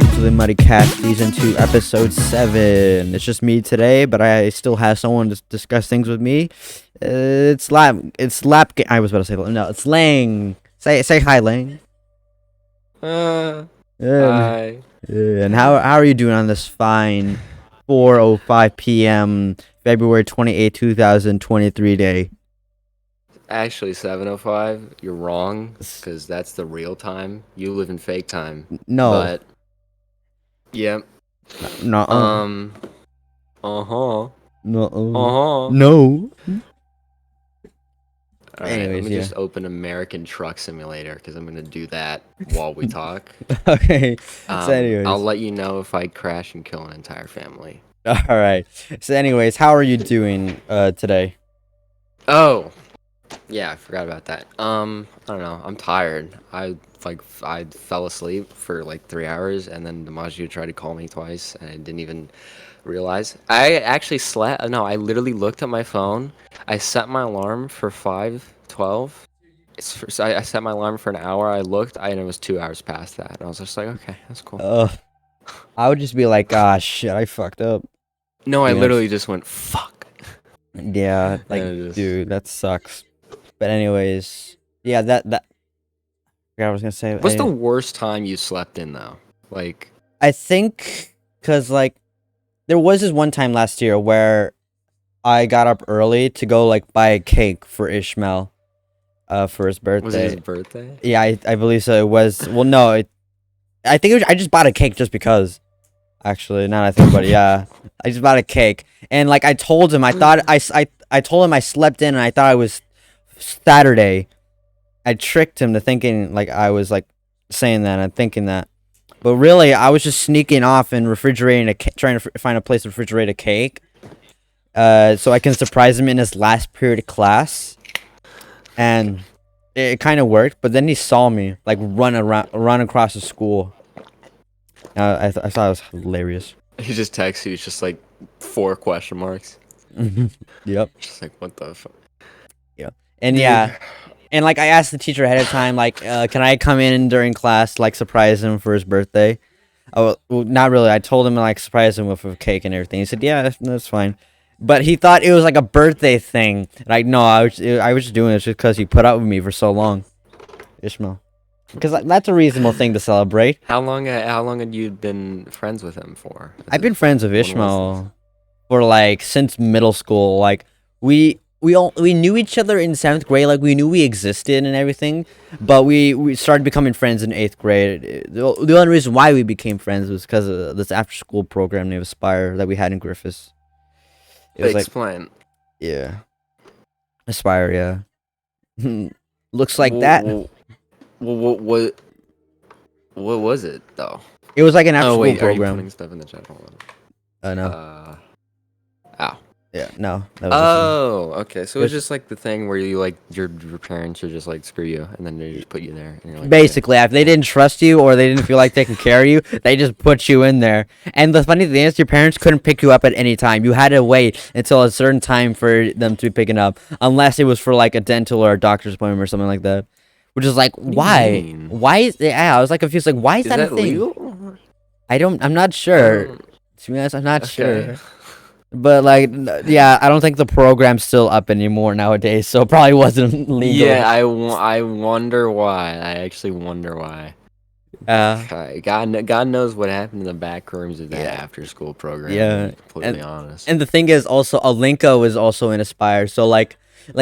welcome to the Muddy Cast Season 2, Episode 7. It's just me today, but I still have someone to discuss things with me. It's I was about to say, no, it's Lang. Say hi, Lang. Hi. And how are you doing on this fine 4:05 p.m. February 28, 2023 day? Actually, 7:05. You're wrong, because that's the real time. You live in fake time. No. But, yep. No. Uh-huh. No. Uh-huh. No. Alright, Anyways, let me yeah. just open American Truck Simulator, because I'm going to do that while we talk. Okay. So anyways. I'll let you know if I crash and kill an entire family. Alright. So anyways, how are you doing today? Oh! Yeah, I forgot about that. I don't know. I'm tired. I fell asleep for like 3 hours, and then DiMaggio tried to call me twice, and I didn't even realize. I actually slept. No, I literally looked at my phone. I set my alarm for 5:12. So I set my alarm for an hour. I looked, and it was 2 hours past that. And I was just like, okay, that's cool. I would just be like, ah, shit, I fucked up. No, I literally just went, fuck. Yeah, like, dude, that sucks. But anyways, yeah, that I forgot what I was gonna say. What's the worst time you slept in, though? Like, I think, cause like, there was this one time last year where I got up early to go like buy a cake for Ishmael, for his birthday. was it his birthday? Yeah, I believe so. It was. Well, no, I think I just bought a cake just because. Actually, now that I think about it, yeah, I just bought a cake, and like I told him, I thought I told him I slept in, and I thought it was Saturday. I tricked him to thinking like I was like saying that and thinking that, but really I was just sneaking off and refrigerating trying to find a place to refrigerate a cake, so I can surprise him in his last period of class, and it kind of worked. But then he saw me like run across the school. I thought it was hilarious. He just texted you. It's just like 4 question marks. Yep. Just like, what the fuck? Yeah. And yeah. And like I asked the teacher ahead of time, like, can I come in during class, like surprise him for his birthday? Oh, well, not really. I told him to like surprise him with a cake and everything. He said, yeah, that's fine. But he thought it was like a birthday thing. Like, no, I was just doing this just because he put up with me for so long. Ishmael. Because that's a reasonable thing to celebrate. How long had you been friends with him for? I've been friends with Ishmael for like since middle school. Like we knew each other in 7th grade. Like we knew we existed and everything, but we started becoming friends in 8th grade. The only reason why we became friends was because of this after school program named Aspire that we had in Griffiths. It was Explain. Yeah, Aspire. Yeah, looks like that. What was it though? It was like an after school program. Are you putting stuff in the chat? Hold on. No. Ow. Yeah, no. That was okay. So it's just like the thing where you like your parents are just like screw you, and then they just put you there. And you're like, basically, if they didn't trust you or they didn't feel like taking care of you, they just put you in there. And the funny thing is, your parents couldn't pick you up at any time. You had to wait until a certain time for them to be picking up, unless it was for like a dental or a doctor's appointment or something like that. Which is like, why? Why is I was like confused. Like, why is that a thing? Legal? I'm not sure. To be honest, I'm not sure. But like, yeah, I don't think the program's still up anymore nowadays, so it probably wasn't legal. Yeah, I wonder why. I actually wonder why. God knows what happened in the back rooms of that after school program. Yeah, to be completely honest. And the thing is, also, Alinka was also in Aspire, so like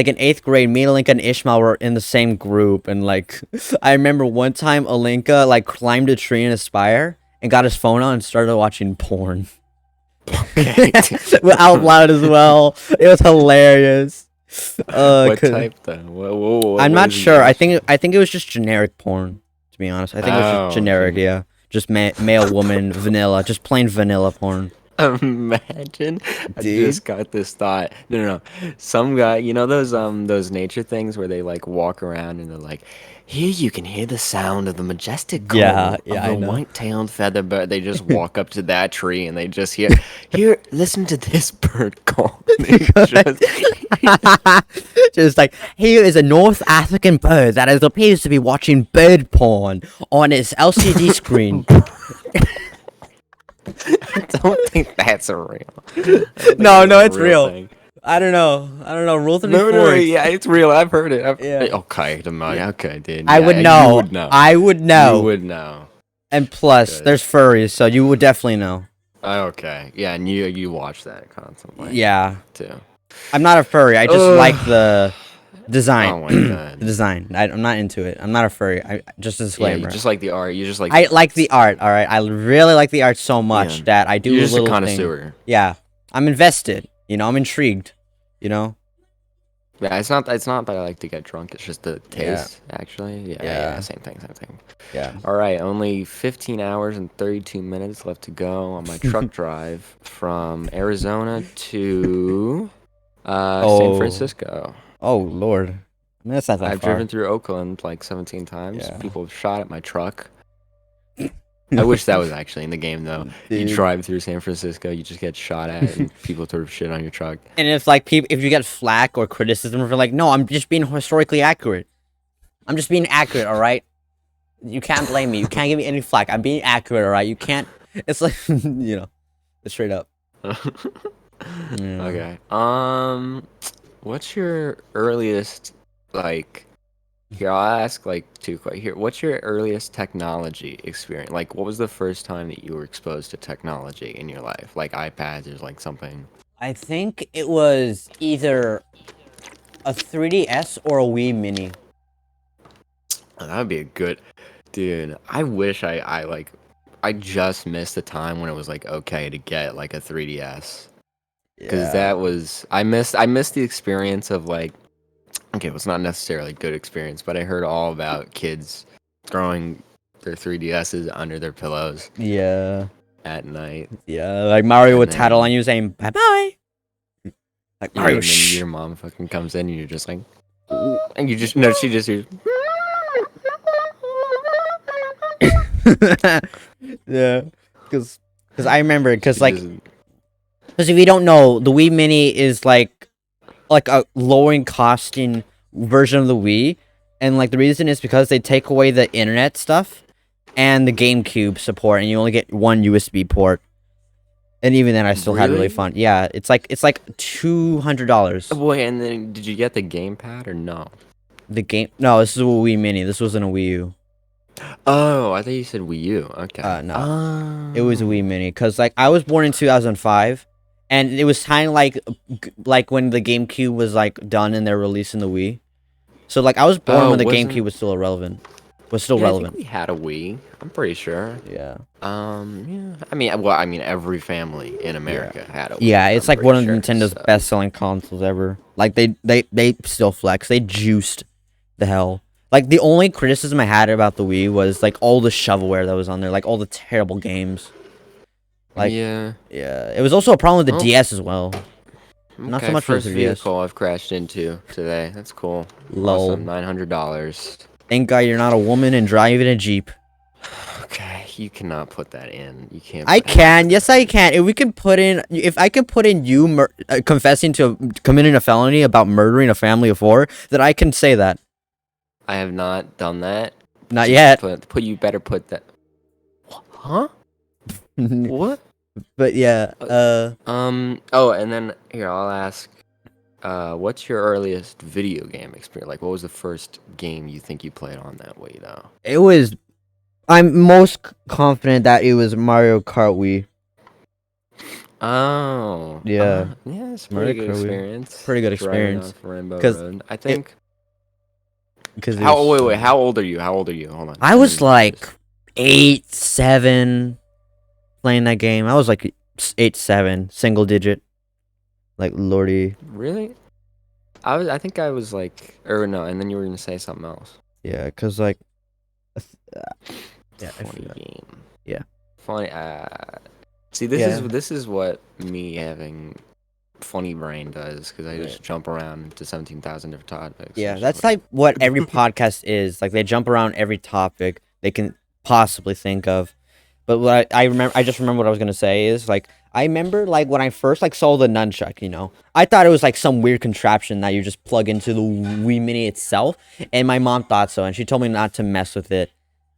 in 8th grade, me, Alinka, and Ishmael were in the same group, and like, I remember one time Alinka like climbed a tree in Aspire and got his phone out and started watching porn. Out loud as well. It was hilarious. What type though? I'm not sure. I think it was just generic porn. To be honest, I think it was just generic. Okay. Yeah, just male, woman, vanilla, just plain vanilla porn. Imagine, I just got this thought. No. Some guy, you know those nature things where they like walk around and they're like, here you can hear the sound of the majestic call of the white-tailed featherbird. They just walk up to that tree and they just hear, listen to this bird call. Just like, here is a North African bird that appears to be watching bird porn on its LCD screen. don't think that's a real. I don't think No, that's no, a it's real. thing. I don't know. Rule 34. No, yeah, it's real. I've heard it. Yeah. Okay, the money. Okay, dude. I Yeah, would you know. would know. I would know. You would know. And plus, Good. there's furries, so you would definitely know. Okay, yeah, and you watch that constantly. Yeah. Too. I'm not a furry. I just like the design. Oh my god. The design. I'm not into it. I'm not a furry. Just a Yeah, disclaimer. you just like the art. You just like. I like the art. All right. I really like the art so much Yeah. that I do You're a just a little thing. connoisseur. Yeah. I'm invested. I'm intrigued. Yeah, it's not that I like to get drunk. It's just the Yeah. taste, actually. Yeah, Yeah. same thing. Yeah. All right, only 15 hours and 32 minutes left to go on my truck drive from Arizona to Oh. San Francisco. Oh Lord. I mean, that's not that I've far. driven through Oakland like 17 times. Yeah. People have shot at my truck. I wish that was actually in the game though. You Dude. drive through San Francisco, you just get shot at, and people throw shit on your truck. And if like if you get flack or criticism for like, no, I'm just being historically accurate. I'm just being accurate, all right. You can't blame me. You can't give me any flack. I'm being accurate, all right. You can't. It's like it's straight up. Yeah. Okay. What's your earliest like? Here, I'll ask like two questions. Here, what's your earliest technology experience? Like, what was the first time that you were exposed to technology in your life? Like iPads or like something? I think it was either a 3DS or a Wii Mini. Oh, that would be a good, dude. I wish I just missed the time when it was like okay to get like a 3DS. Because that was I missed the experience of like okay, it was not necessarily a good experience, but I heard all about kids throwing their 3DSs under their pillows Yeah. at night. Yeah. Like Mario And would tattle then- on you saying bye bye. Like Yeah, Mario. and then your mom fucking comes in and you're just like and you just no, she just hears Yeah. Because I remember because she like just- because if you don't know, the Wii Mini is like a lowering costing version of the Wii, and like the reason is because they take away the internet stuff and the GameCube support, and you only get one USB port. And even then, I still had really Really? fun. Yeah, it's like $200. Oh, boy, and then did you get the gamepad or no? No, this is a Wii Mini. This wasn't a Wii U. Oh, I thought you said Wii U. Okay. No. It was a Wii Mini because like I was born in 2005, and it was kind of like when the GameCube was like done and they're releasing the Wii. So like I was born Oh, when the wasn't- GameCube was still irrelevant. Was still Yeah, I think relevant. we had a Wii. I'm pretty sure. Yeah. Yeah. I mean, every family in America had a Wii. Yeah, it's I'm like one of pretty sure, Nintendo's so. best-selling consoles ever. Like they still flex. They juiced the hell. Like the only criticism I had about the Wii was like all the shovelware that was on there, like all the terrible games. Like yeah. it was also a problem with the Oh. DS as well. Not so Okay, much for first the 3DS. vehicle I've crashed into today. That's cool. Lol. Awesome, $900. Thank God you're not a woman and driving a Jeep. Okay, you cannot put that in. You can't. I can. Yes, I can. If I could put in you confessing to committing a felony about murdering a family of 4, then I can say that. I have not done that. Not You yet. You better put that. Huh? What? But yeah. Oh, and then here I'll ask. What's your earliest video game experience? Like, what was the first game you think you played on that Wii, though? It was. I'm most confident that it was Mario Kart Wii. Oh. Yeah. Yeah, it's a Mario pretty good Kart Wii. experience. Pretty good Driving experience. off Rainbow 'Cause Road. I think. Because Wait. How old are you? Hold on. I was like 8, 7, playing that game. I was like 8, 7, single digit. Like lordy. Really? I think I was like, or no, and then you were gonna say something else. Yeah, cause like. Yeah, I Funny forgot. game. Yeah. Funny. See, this Yeah. is what me having funny brain does, because I just jump around to 17,000 different topics. Yeah, It's that's just like what every podcast is. Like they jump around every topic they can possibly think of. But what I remember, I just remember what I was gonna say is like I remember like when I first like saw the nunchuck, I thought it was like some weird contraption that you just plug into the Wii Mini itself, and my mom thought so, and she told me not to mess with it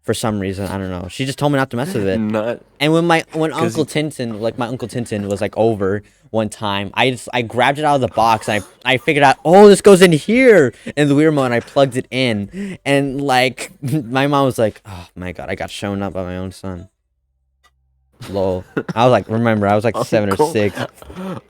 for some reason. I don't know. She just told me not to mess with it. Not. And when my Cause Uncle Tintin, like my Uncle Tintin was like over one time, I grabbed it out of the box and I figured out, oh, this goes in here in the weird mode, and I plugged it in, and like my mom was like, oh my god, I got shown up by my own son. Lol. I was like, remember, I was like 7 or 6.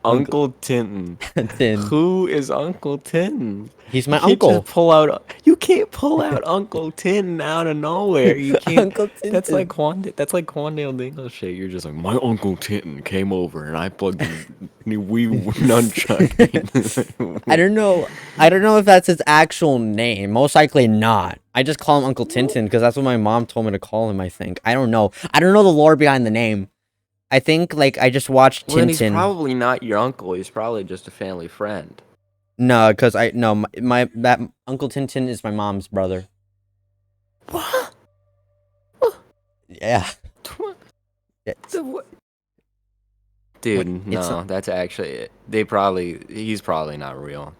Uncle Tintin. Tin. Who is Uncle Tintin? He's my You can't uncle. just pull out. You can't pull out Uncle Tintin out of nowhere. You can't. Uncle That's Tintin. like Juan. That's like Juan Dingle shit. You're just like, my Uncle Tintin came over and I plugged in the wee nunchuck. I don't know. I don't know if that's his actual name. Most likely not. I just call him Uncle Tintin because that's what my mom told me to call him. I think. I don't know. I don't know the lore behind the name. I think like I just watched Well, then he's Tintin. probably not your uncle. He's probably just a family friend. No, because my that Uncle Tintin is my mom's brother. What? Yeah. The what? Dude, Wait, no, that's actually. He's probably not real.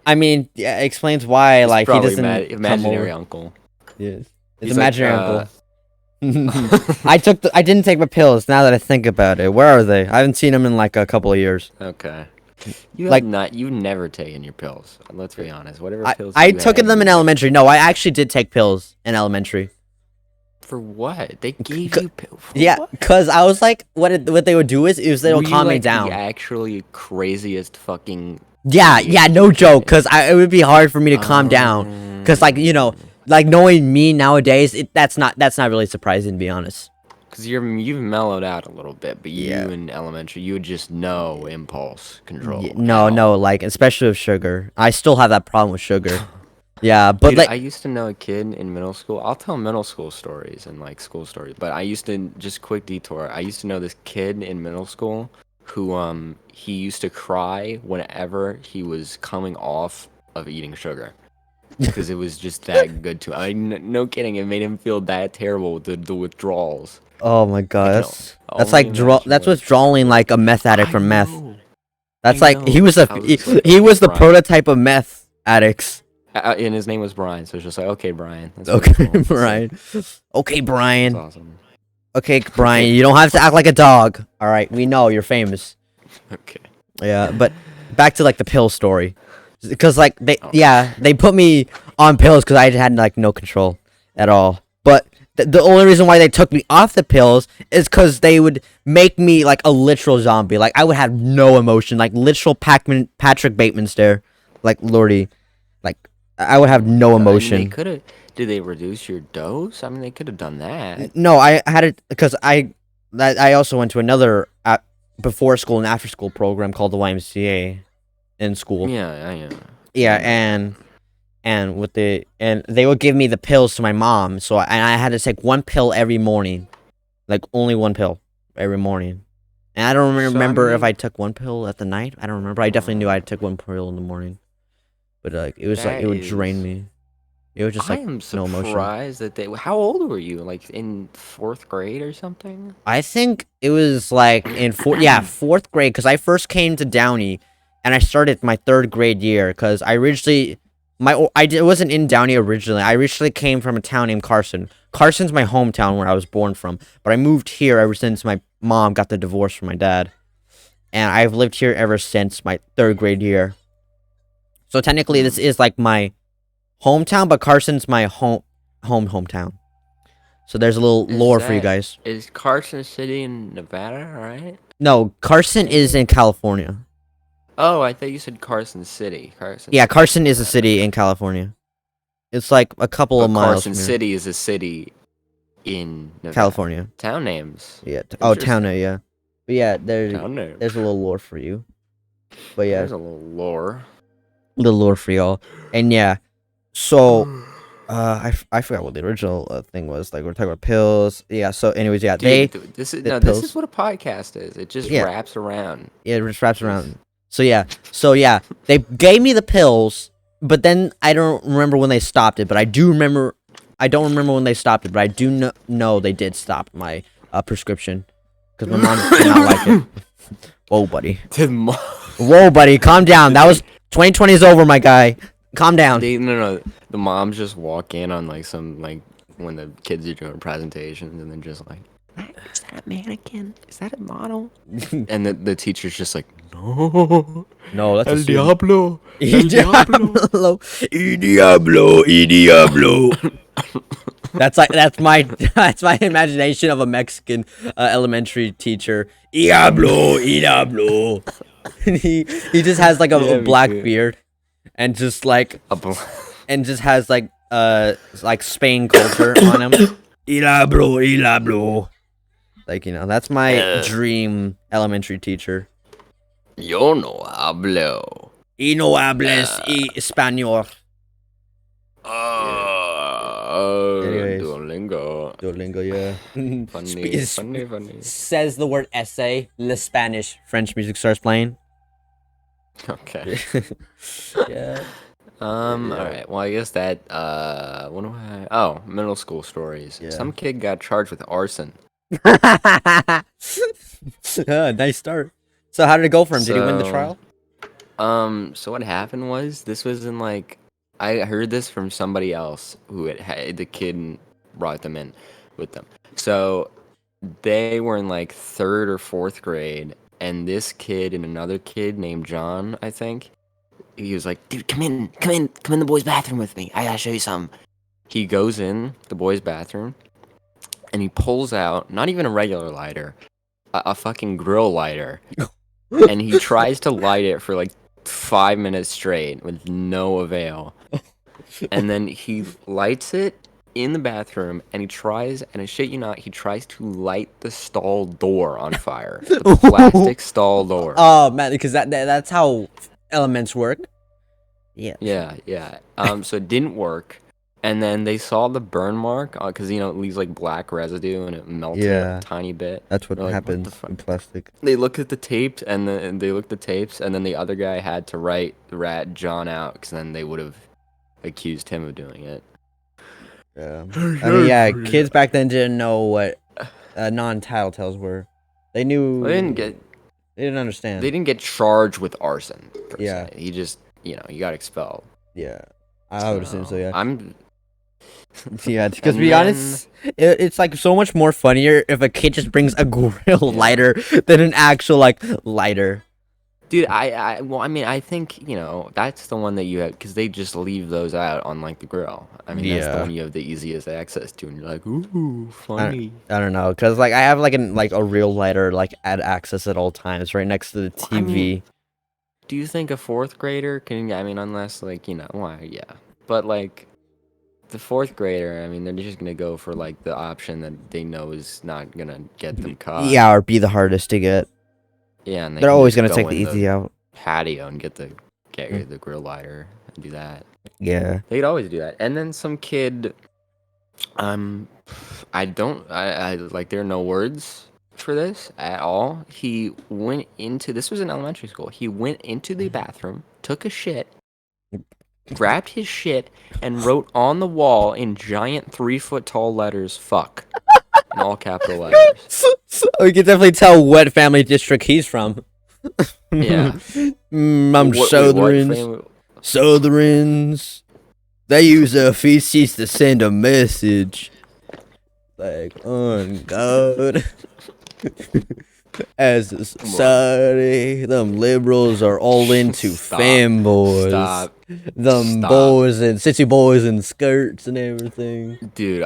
I mean, yeah, it explains why He's like he probably doesn't imaginary come over. uncle. Yes. It's He's like, imaginary uncle. I didn't take my pills. Now that I think about it, where are they? I haven't seen them in like a couple of years. Okay. You Like- have not. You've never taken your pills. Let's be honest. Whatever pills. I you took had, them in you- elementary. No, I actually did take pills in elementary. For what? They gave c- you pills. Yeah, cause I was like, what they would do is they'll Were you, calm me like, down. The actually craziest fucking. Yeah, no joke. Cause it would be hard for me to calm down. Cause like like knowing me nowadays, that's not really surprising to be honest. Because you've mellowed out a little bit, but Yeah. you in elementary, you would just know impulse control. No, like especially with sugar. I still have that problem with sugar. Yeah, but Dude, like I used to know a kid in middle school. I'll tell middle school stories and like school stories, but I used to just quick detour. I used to know this kid in middle school who he used to cry whenever he was coming off of eating sugar because it was just that good to him. No kidding, it made him feel that terrible with the withdrawals. oh my god, can that's only like imagine that's what- withdrawing like a meth addict I from meth. know. That's I like he know. was I was like, he was the Brian. prototype of meth addicts. And his name was Brian, so it's just like, okay, Brian. That's Okay, pretty cool. Brian. Okay, That's Brian. awesome. Okay, Brian. You don't have to act like a dog. All right, we know you're famous. Okay. Yeah, but back to like the pill story, because like they Oh. they put me on pills because I had like no control at all. But the only reason why they took me off the pills is because they would make me like a literal zombie. Like I would have no emotion, like literal Patrick Bateman stare, like Lordy, like I would have no I mean, emotion. they could have. Did they reduce your dose? I mean, they could have done that. No, I had it because I also went to another before school and after school program called the YMCA in school. Yeah. Yeah, and they would give me the pills to my mom. So I had to take one pill every morning, like only one pill every morning. And I don't So, I remember if mean- I took one pill at the night. I don't remember. I definitely knew I took one pill in the morning, but like it was like That it would drain is- me. It was just I like am no emotion. surprised that they. How old were you? Like in 4th grade or something? I think it was like in fourth grade because I first came to Downey, and I started my 3rd grade year because I originally wasn't in Downey originally. I originally came from a town named Carson. Carson's my hometown where I was born from, but I moved here ever since my mom got the divorce from my dad, and I've lived here ever since my 3rd grade year. So technically, this is like my hometown, but Carson's my hometown. So there's a little Is lore for you that- guys. Is Carson City in Nevada, right? No, Carson is in California. Oh, I thought you said Carson City. Carson. Yeah, Carson is a city in California. It's like a couple of But miles Carson from here. City is a city in Nevada. California. Town names. Yeah. Interesting. Town, yeah. But yeah, Town names. there's a little lore for you. But yeah, There's a little lore. little lore for y'all. And yeah, so I forgot what the original thing was. Like we're talking about pills. Yeah. So anyways, yeah, Dude, this is the this pills. is what a podcast is. It just Yeah. wraps around. it just wraps around. So yeah, they gave me the pills, but then I don't remember when they stopped it. But I do remember. I don't remember when they stopped it, but I do know they did stop my prescription because my mom did not like it. Whoa, buddy. Whoa, buddy. Calm down. That was 2020 is over, my guy. Calm down. No. The moms just walk in on like some like when the kids are doing presentations and they're just like, is that a mannequin? Is that a model? And the teacher's just like, no, No, that's a El student. Diablo, El El Diablo. Diablo. El Diablo. El Diablo. That's my that's my imagination of a Mexican elementary teacher. Diablo. Diablo. He just has like a Yeah, me black too. beard and just like A bl- and just has like Spain culture on him. Diablo. Diablo. Like, you know, that's my dream elementary teacher. Yo no hablo. Y no hables español. Anyways. Duolingo. Duolingo, yeah. Funny. Says the word essay, Le Spanish. French music starts playing. Okay. Yeah. All right. Well, I guess that. What do I? Oh, middle school stories. Yeah. Some kid got charged with arson. Nice start. So how did it go for him? Did he win the So- trial? So what happened was this was in like I heard this from somebody else who had the kid brought them in with them. So they were in like third or fourth grade, and this kid and another kid named John, I think, he was like, "Dude, come in the boys' bathroom with me. I gotta show you something." He goes in the boys' bathroom, and he pulls out not even a regular lighter, a fucking grill lighter, and he tries to light it for like 5 minutes straight with no avail. And then he lights it in the bathroom, and he tries, and I shit you not, he tries to light the stall door on fire. The plastic stall door. Oh man, because that's how elements work. Yeah. Yeah. So it didn't work. And then they saw the burn mark, because, you know, it leaves like black residue and it melts Yeah. a tiny bit. That's what They're like, "What the happens fuck?" in plastic. They looked at the tapes, and then the other guy had to rat John out, because then they would have accused him of doing it. Yeah. I mean, yeah, kids back then didn't know what non-tattletales were. They knew. They didn't understand. didn't get charged with arson. Per Yeah. se. He just, he got expelled. Yeah. I would assume so. Yeah. I'm. Yeah, because to And be honest, it's like so much more funnier if a kid just brings a grill lighter than an actual like lighter. Dude, I think, that's the one that you have, because they just leave those out on, like, the grill. I mean, that's the Yeah. one you have the easiest access to, and you're like, ooh, funny. I don't know, cause like I have like a real lighter like at access at all times, right next to the TV. I mean, do you think a fourth grader can, unless, like, why, yeah. But, like, the fourth grader, I mean, they're just going to go for, like, the option that they know is not going to get them caught. Yeah, or be the hardest to get. Yeah, and they They're can always just gonna take go the in easy out. patio and get the grill lighter and do that. Yeah. They'd always do that. And then some kid, I like, there are no words for this at all. He went into, this was in elementary school. He went into the bathroom, took a shit, grabbed his shit, and wrote on the wall in giant 3-foot tall letters, "fuck," in all capital letters. We can definitely tell what family district he's from. Yeah. I'm What- wait, what Southerns. fam- Southerns. They use their feces to send a message. Like, on God. As a society, them liberals are all into Stop. femboys. Stop. Them Stop. boys and sissy boys in skirts and everything. Dude,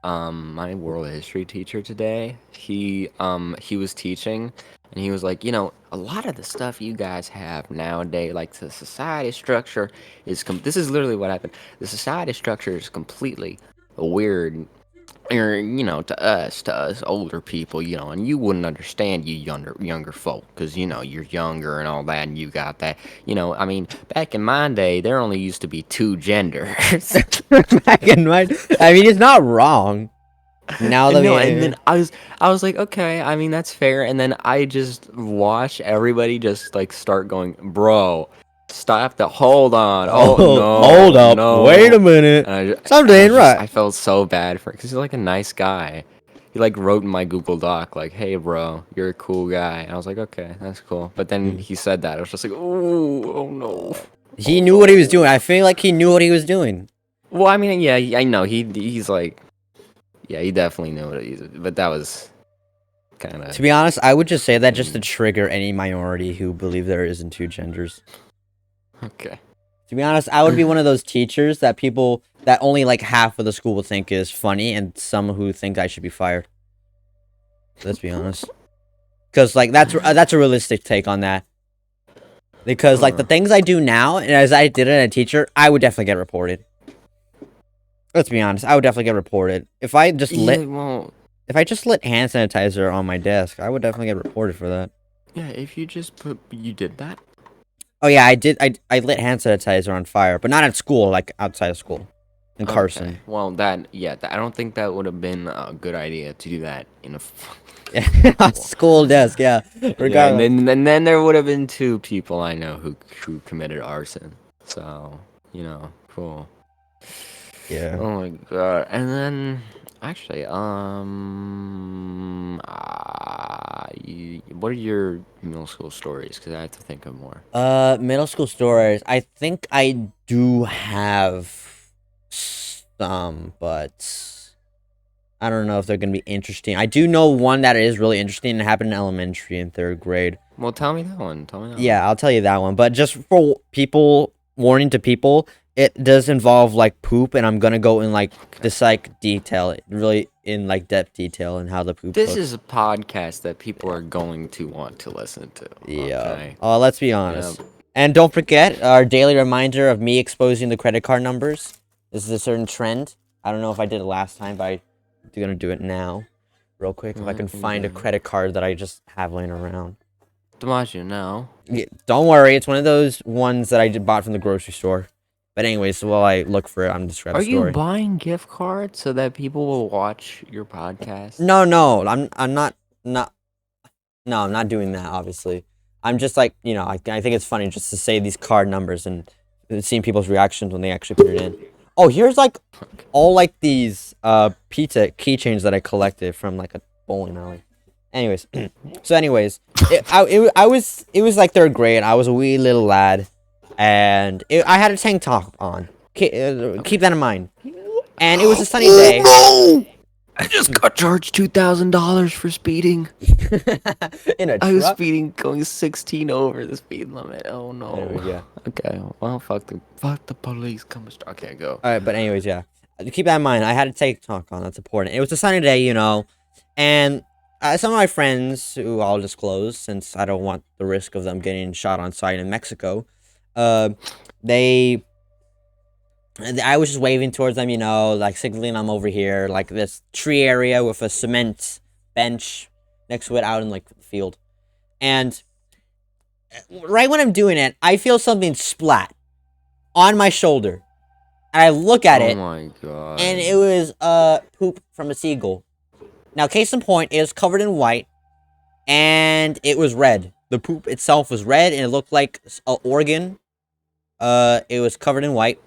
my world history teacher today, he was teaching, and he was like, a lot of the stuff you guys have nowadays, like the society structure is this is literally what happened. The society structure is completely weird, or, to us older people, and you wouldn't understand, you younger folk, because, you're younger and all that, and you got that, I mean, back in my day, there only used to be 2 genders. Back in my, I mean, it's not wrong. Now that No, we, and then I was like, okay, I mean, that's fair. And then I just watch everybody just, like, start going, bro, stop the, hold on, oh no, hold up, no. wait a minute. And Something ain't right. I felt so bad for, because he's like a nice guy. He like wrote in my Google Doc like, "Hey, bro, you're a cool guy." And I was like, "Okay, that's cool." But then he said that, I was just like, "Oh no." He knew what he was doing. I feel like he knew what he was doing. Well, I mean, yeah, I know he's like, yeah, he definitely knew what he's. But that was kind To of be honest, I would just say that just to trigger any minority who believe there isn't two genders. okay. To be honest, I would be one of those teachers that people that only like half of the school will think is funny, and some who think I should be fired. Let's be honest, because like that's a realistic take on that. Because like the things I do now, and as I did as a teacher, I would definitely get reported. Let's be honest, I would definitely get reported if I just lit hand sanitizer on my desk. I would definitely get reported for that. Yeah, if you just you did that. Oh yeah, I did. I lit hand sanitizer on fire, but not at school, like outside of school, in Carson. Okay. Well, I don't think that would have been a good idea to do that in a School desk, yeah. Regardless. Yeah, and then there would have been two people I know who committed arson. So, cool. Yeah. Oh my god. And then actually, what are your middle school stories? Because I have to think of more. Middle school stories. I think I do have some, but I don't know if they're gonna be interesting. I do know one that is really interesting. It happened in elementary in 3rd grade. Well, tell me that one. Yeah, I'll tell you that one. But just for people, warning to people, it does involve like poop, and I'm gonna go in like this like detail, really in like depth detail, and how the poop. This looks. is a podcast that people are going to want to listen to. Yeah. Okay? Let's be honest. And don't forget our daily reminder of me exposing the credit card numbers. This is a certain trend. I don't know if I did it last time, but I'm gonna do it now, real quick. If I can find a credit card that I just have laying around. DiMaggio, no. Yeah, don't worry, it's one of those ones that I bought from the grocery store. But anyways, while I look for it, I'm just grabbing a story. Are you buying gift cards so that people will watch your podcast? No, I'm not. No, I'm not doing that. Obviously, I'm just like I think it's funny just to say these card numbers and seeing people's reactions when they actually put it in. Oh, here's like all like these pizza keychains that I collected from like a bowling alley. Anyways, it was like 3rd grade. I was a wee little lad, and I had a tank top on. Keep that in mind. And it was a sunny day. I just got charged $2,000 for speeding. In a truck? I was speeding, going 16 over the speed limit. Oh no. There we go. Okay, well, fuck the police. Okay, go. All right, but anyways, yeah. Keep that in mind. I had a tank top on. That's important. It was a sunny day, and some of my friends, who I'll disclose since I don't want the risk of them getting shot on sight in Mexico, I was just waving towards them, like signaling I'm over here, like this tree area with a cement bench next to it out in like the field. And right when I'm doing it, I feel something splat on my shoulder. And I look at it. Oh my god. And it was poop from a seagull. Now, case in point, it was covered in white, and it was red. The poop itself was red, and it looked like an organ. It was covered in white.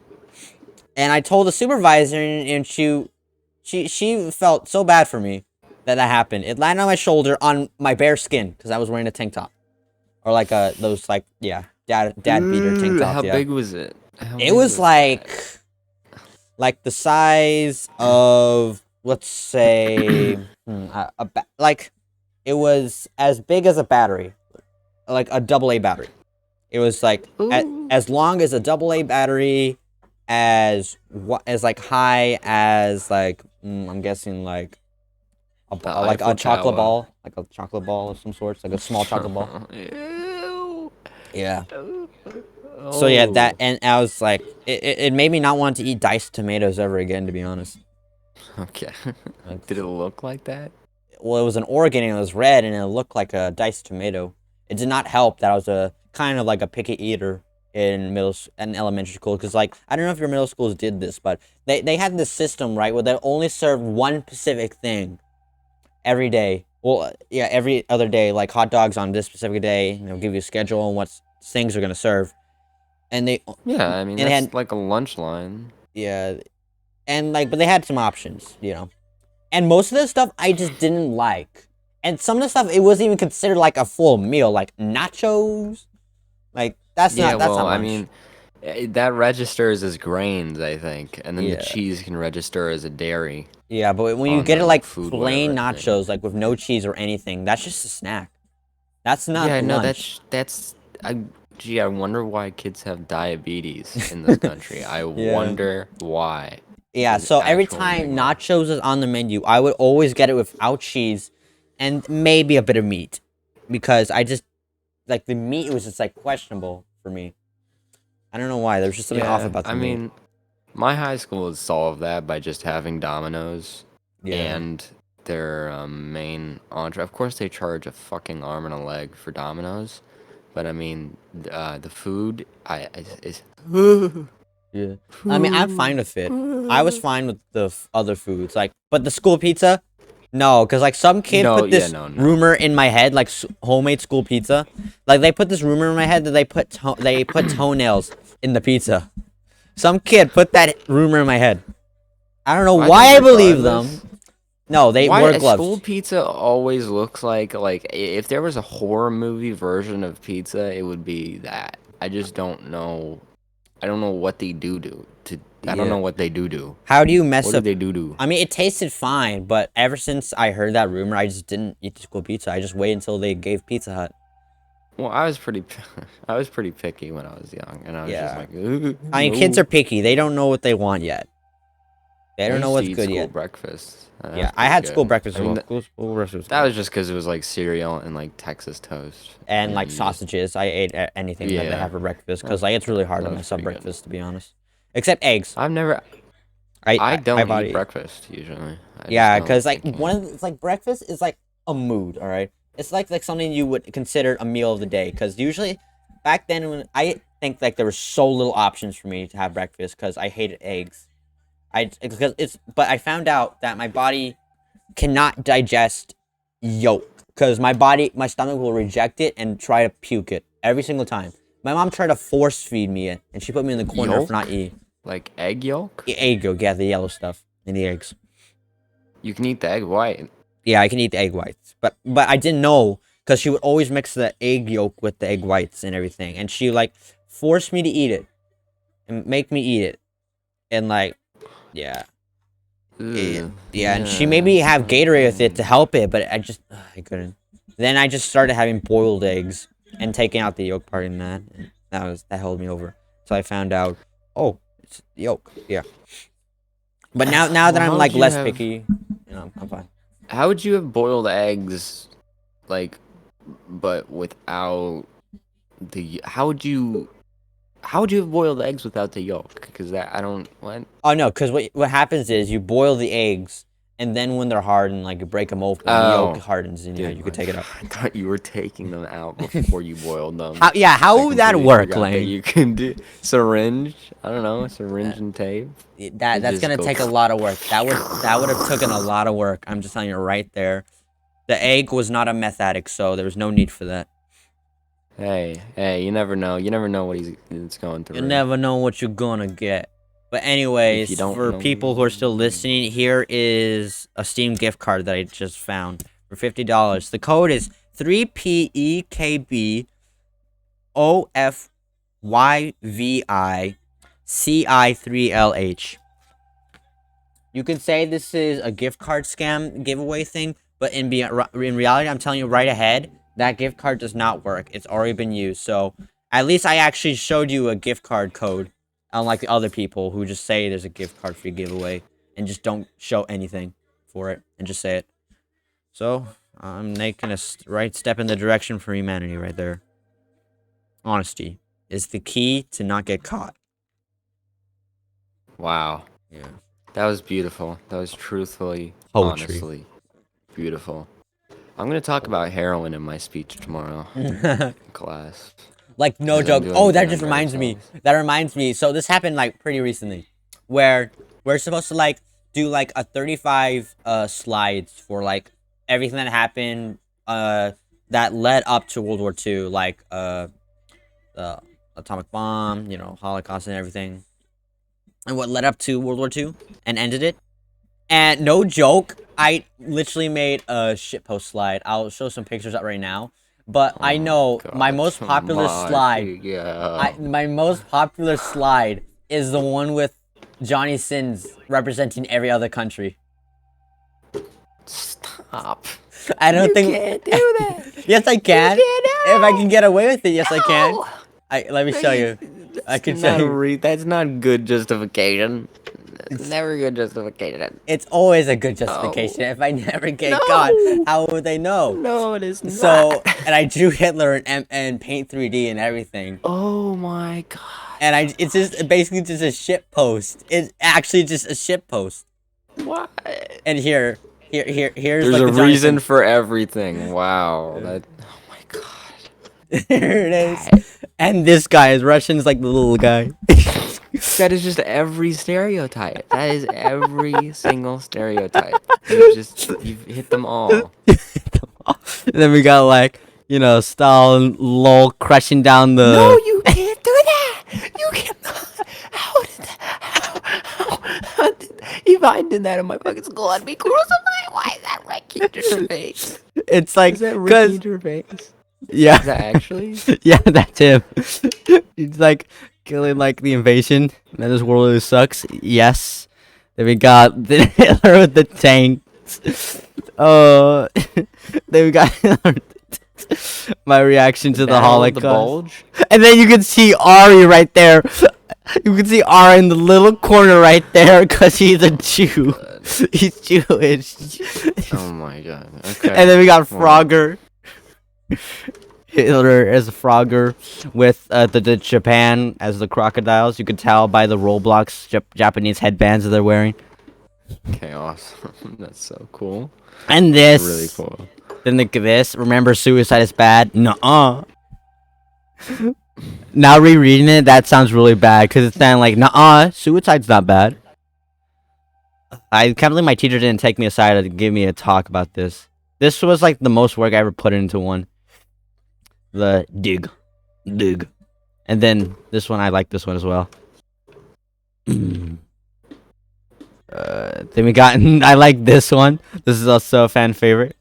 And I told the supervisor, and she felt so bad for me that happened. It landed on my shoulder on my bare skin, because I was wearing a tank top. Or like those, like, yeah, dad beater tank tops. How big was it? It was like the size of, let's say, it was as big as a battery, like a AA battery. It was like as long as a AA battery, as like high as like I'm guessing like a chocolate ball, like a chocolate ball of some sorts, like a small chocolate ball. Ew. Yeah. So yeah, that, and I was like, it made me not want to eat diced tomatoes ever again, to be honest. Okay. Did it look like that? Well, it was an organ, and it was red, and it looked like a diced tomato. It did not help that I was a kind of like a picky eater in elementary school, because like I don't know if your middle schools did this, but they had this system, right, where they only served one specific thing every day. Well, yeah, every other day, like hot dogs on this specific day. They'll give you a schedule on what things are gonna serve. And yeah, I mean, that's like a lunch line. Yeah, and like, but they had some options, and most of the stuff I just didn't like, and some of the stuff it wasn't even considered like a full meal, like nachos, like that's not much. I mean, That registers as grains, I think, and then the Yeah. cheese can register as a dairy Yeah, but when you on get it like like food, plain whatever. Yeah. nachos, like with no cheese or anything, that's just a snack. That's not Yeah, no, lunch. that's I. Gee, I wonder why kids have diabetes in this country. I Yeah. wonder why. Yeah, It's an so every actual time enigma. nachos is on the menu, I would always get it without cheese and maybe a bit of meat because I just like the meat was just like questionable for me. I don't know why. There was just something off Yeah, about the I meat. mean, my high school has solved that by just having Domino's Yeah. and their main entree. Of course, they charge a fucking arm and a leg for Domino's, but I mean, the food is. Yeah. I mean, I'm fine with it. I was fine with the other foods, like, but the school pizza, no, because like some kid No, put yeah, this no, no. rumor in my head, like homemade school pizza, like they put this rumor in my head that they put toenails in the pizza. Some kid put that rumor in my head. I don't know I why think I believe them. regardless, No, they why wore a school gloves. pizza always looks like if there was a horror movie version of pizza, it would be that. I just don't know. I don't know what they do to. I don't Yeah. know what they do. How do you What mess do up? they do? I mean, it tasted fine, but ever since I heard that rumor, I just didn't eat the school pizza. I just waited until they gave Pizza Hut. Well, I was pretty, I was pretty picky when I was young, and I was just Yeah. like, I mean, kids no. are picky. They don't know what they want yet. They I don't know used to what's eat good school yet. breakfast. And that Yeah, was I pretty had school good. breakfast I as mean, well. School breakfast was that good. was just because it was like cereal and like Texas toast And like and sausages. I ate anything that they yeah, have for breakfast that, because like it's really hard that to was mess up pretty good. breakfast, to be honest. Except eggs. I've never, I I I, I don't bought eat it. breakfast usually. I just Yeah, don't. because like I can't. one of the, it's like breakfast is like a mood. All right, it's like something you would consider a meal of the day. Because usually, back then when I think like there was so little options for me to have breakfast because I hated eggs. I because it's but I found out that my body cannot digest yolk because my stomach will reject it and try to puke it every single time. My mom tried to force feed me it, and she put me in the corner for not Yolk, eating like egg yolk. egg yolk. Yeah, the yellow stuff in the eggs. You can eat the egg white. Yeah, I can eat the egg whites, but I didn't know because she would always mix the egg yolk with the egg whites and everything, and she like forced me to eat it and make me eat it, and like yeah. Yeah, Ugh, yeah, and she yeah, made me it's have not Gatorade with it good. to help it, but I just I couldn't. Then I just started having boiled eggs and taking out the yolk part in that. And that held me over. So I found out, oh, it's yolk. Yeah. But now that Well, I'm how like would you less have? picky, I'm fine. How would you have boiled eggs, like, but without the? How would you have boiled eggs without the yolk? Because that I don't what. Oh no, because what happens is you boil the eggs, and then when they're hardened, like you break them open, the yolk Oh, hardens, and yeah, dude, you could take it out. I thought you were taking them out before you boiled them. How I would that completely work, forgot that Lane? you can do syringe. I don't know, Uh, syringe and tape. And that's just gonna go. take a lot of work. That would have taken a lot of work. I'm just telling you right there. The egg was not a meth addict, so there was no need for that. Hey, you never know. You never know what it's going You through. never know what you're gonna get. But If you anyways, don't for people who are still know. listening, here is a Steam gift card that I just found for $50. The code is 3PEKBOFYVICI3LH. You can say this is a gift card scam giveaway thing, but in reality, I'm telling you right ahead, that gift card does not work. It's already been used. So at least I actually showed you a gift card code, unlike the other people who just say there's a gift card free giveaway and just don't show anything for it and just say it. So I'm making a right step in the direction for humanity right there. Honesty is the key to not get caught. Wow. Yeah. That was beautiful. That was truthfully, Poetry. honestly beautiful. I'm gonna talk about heroin in my speech tomorrow in class. Like no 'Cause I'm joke. doing Oh, that just paramedic reminds me. class. That reminds me. So this happened like pretty recently, where we're supposed to like do like a 35 slides for like everything that happened that led up to World War II, like the atomic bomb, Holocaust and everything, and what led up to World War II and ended it. And no joke, I literally made a shitpost slide. I'll show some pictures up right now. but I know my God, most popular slide. Yeah. My most popular slide is the one with Johnny Sins representing every other country. Stop. I don't You think. can't do that. Yes, I can. can't, If I can get away with it, yes, I can. No. Let me show you. I can show you. That's not good justification. It's never good justification. It's always a good justification. If I never get No. caught, how would they know? No, it is not. So, and I drew Hitler and Paint 3D and everything. Oh my god. And it's just basically just a shit post. It's actually just a shit post. What? And here's There's like a the Johnny reason Sins. for everything. Wow. That. Oh my god. Here it is. And this guy is Russian's like the little guy. That is just every stereotype. That is every single stereotype. You've hit them all. And then we got like, Stalin lol crushing down the. No, you can't do that. You cannot. How did that? How did, if I did that in my fucking school, I'd be crucified. Why is that Ricky Gervais? It's like, Is that cause Ricky Gervais? yeah, Is that actually? yeah, that's him. He's like killing like the invasion. And this world really sucks. Yes. Then we got the Hitler with the tanks. Oh, then we got Hitler with the tanks. My reaction to the Battle of the Holocaust. Bulge? And then you can see Ari right there. You can see Ari in the little corner right there because he's a Jew. He's Jewish. Oh my god. Okay. And then we got Well. Frogger. Hitler as a Frogger with the Japan as the crocodiles. You could tell by the Roblox Japanese headbands that they're wearing. Okay, awesome. That's so cool. And this. Really cool. Then this. Remember, suicide is bad. Nuh-uh. Now rereading it, that sounds really bad because it's saying like, nuh-uh, suicide's not bad. I can't believe my teacher didn't take me aside to give me a talk about this. This was like the most work I ever put into one. The dig. And then this one, I like this one as well. Then we got, I like this one. This is also a fan favorite.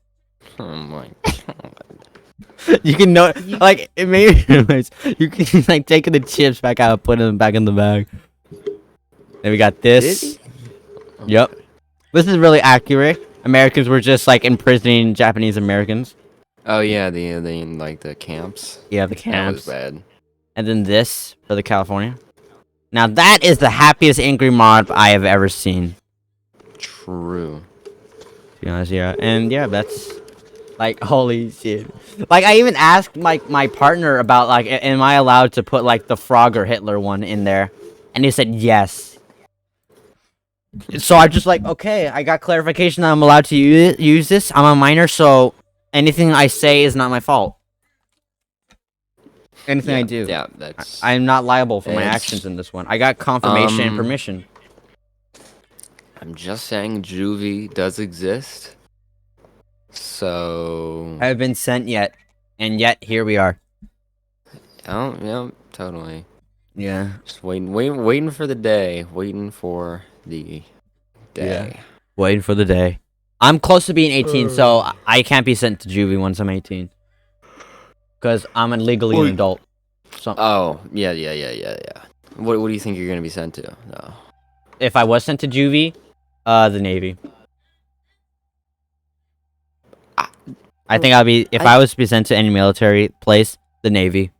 Oh my god. You can know, like, it made me realize you can, like, take the chips back out and put them back in the bag. Then we got this. Yep. This is really accurate. Americans were just, like, imprisoning Japanese Americans. Oh yeah, the like the camps. Yeah, the That was camps. bad. And then this for the California. Now, that is the happiest angry mob I have ever seen. True. To be honest, yeah. And, yeah, that's... Like, holy shit. Like, I even asked my partner about, like, am I allowed to put, like, the Frogger Hitler one in there? And he said yes. So I just like, okay, I got clarification that I'm allowed to use this. I'm a minor, so anything I say is not my fault. Anything I do. Yeah, that's. I'm not liable for my It's- actions in this one. I got confirmation and Um, permission. I'm just saying, juvie does exist. So. I haven't been sent yet, and yet here we are. Oh yeah, totally. Yeah. Just waiting for the day. Waiting for the day. Waiting for the day. I'm close to being 18, so I can't be sent to juvie once I'm 18. Because I'm legally an adult. So Oh yeah. What do you think you're gonna be sent to? No. if I was sent to juvie, the Navy. I think I'd be, if I was to be sent to any military place, the Navy.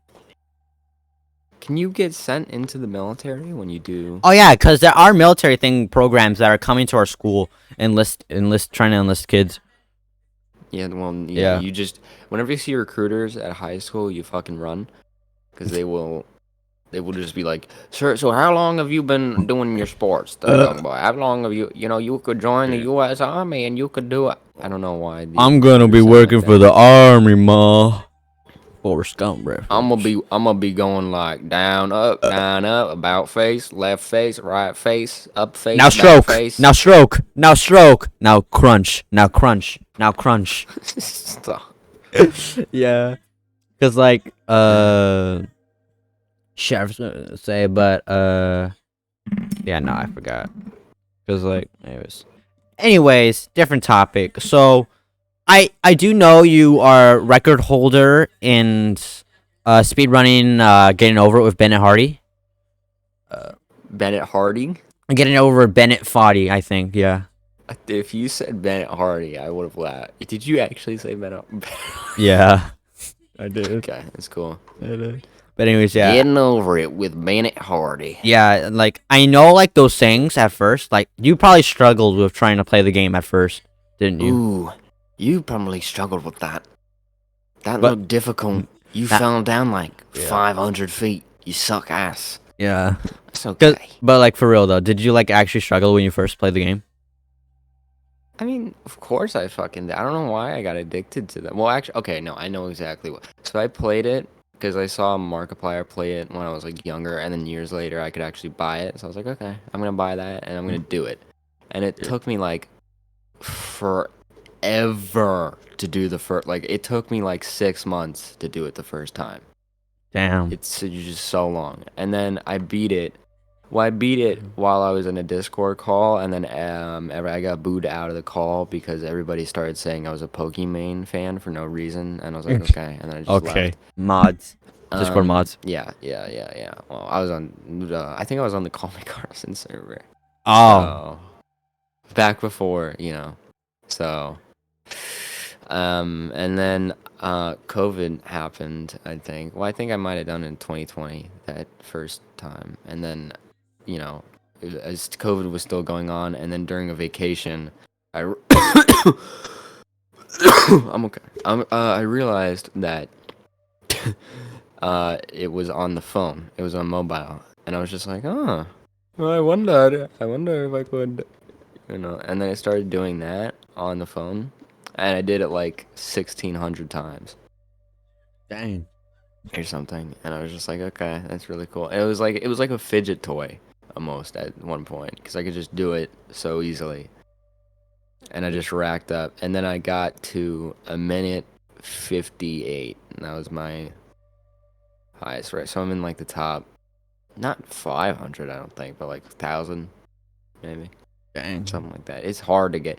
Can you get sent into the military when you do? Oh yeah, because there are military programs that are coming to our school, trying to enlist kids. Yeah, well, Yeah. You just whenever you see recruiters at high school, you fucking run, because they will just be like, "Sir, so how long have you been doing your sports, young boy? How long have you could join the U.S. Army and you could do it." I don't know why. I'm gonna be working for the army, ma. Forrest Gump, bro. I'm gonna be going like down, up, about face, left face, right face, up face, Now back stroke. face. Now stroke. Now stroke. Now crunch. Now crunch. Now crunch. Stop. Yeah. Cause like shit, I was gonna say, but yeah, no, I forgot. Cause like, anyways, different topic. So I do know you are record holder in speedrunning getting over it with Bennett Hardy. Bennett Harding. Getting over Bennett Foddy, I think. Yeah. If you said Bennett Hardy, I would have laughed. Did you actually say Bennett? Yeah. I did. Okay, that's cool. But anyways, yeah. Getting over it with Bennett Hardy. Yeah, like I know like those things at first. Like you probably struggled with trying to play the game at first, didn't you? Ooh, you probably struggled with that. That But- looked difficult. You That- fell down like Yeah. 500 feet. You suck ass. Yeah. That's okay. But like for real though, did you like actually struggle when you first played the game? I mean, of course I fucking did. I don't know why I got addicted to that. Well, actually, okay, no, I know exactly what. So I played it because I saw Markiplier play it when I was like younger, and then years later I could actually buy it. So I was like, okay, I'm gonna buy that and I'm gonna do it. And it took me like forever to do the first. Like it took me like 6 months to do it the first time. Damn. It's just so long. And then I beat it. Well, I beat it while I was in a Discord call, and then I got booed out of the call because everybody started saying I was a Pokemon fan for no reason, and I was like, okay, and then I just left. Mods. Discord mods. Yeah. Well, I was on. I think I was on the Call Me Carson server. Oh. So, back before, you know. So, and then COVID happened. I think. Well, I think I might have done it in 2020 that first time, and then, you know, as COVID was still going on, and then during a vacation, I'm okay. I realized that it was on the phone. It was on mobile, and I was just like, oh, well, I wonder if I could, you know. And then I started doing that on the phone, and I did it like 1,600 times Dang. or something. And I was just like, okay, that's really cool. And it was like a fidget toy almost at one point because I could just do it so easily. And I just racked up, and then I got to a minute 58, and that was my highest, right? So I'm in like the top, not 500, I don't think, but like 1,000, maybe Dang. something like that. It's hard to get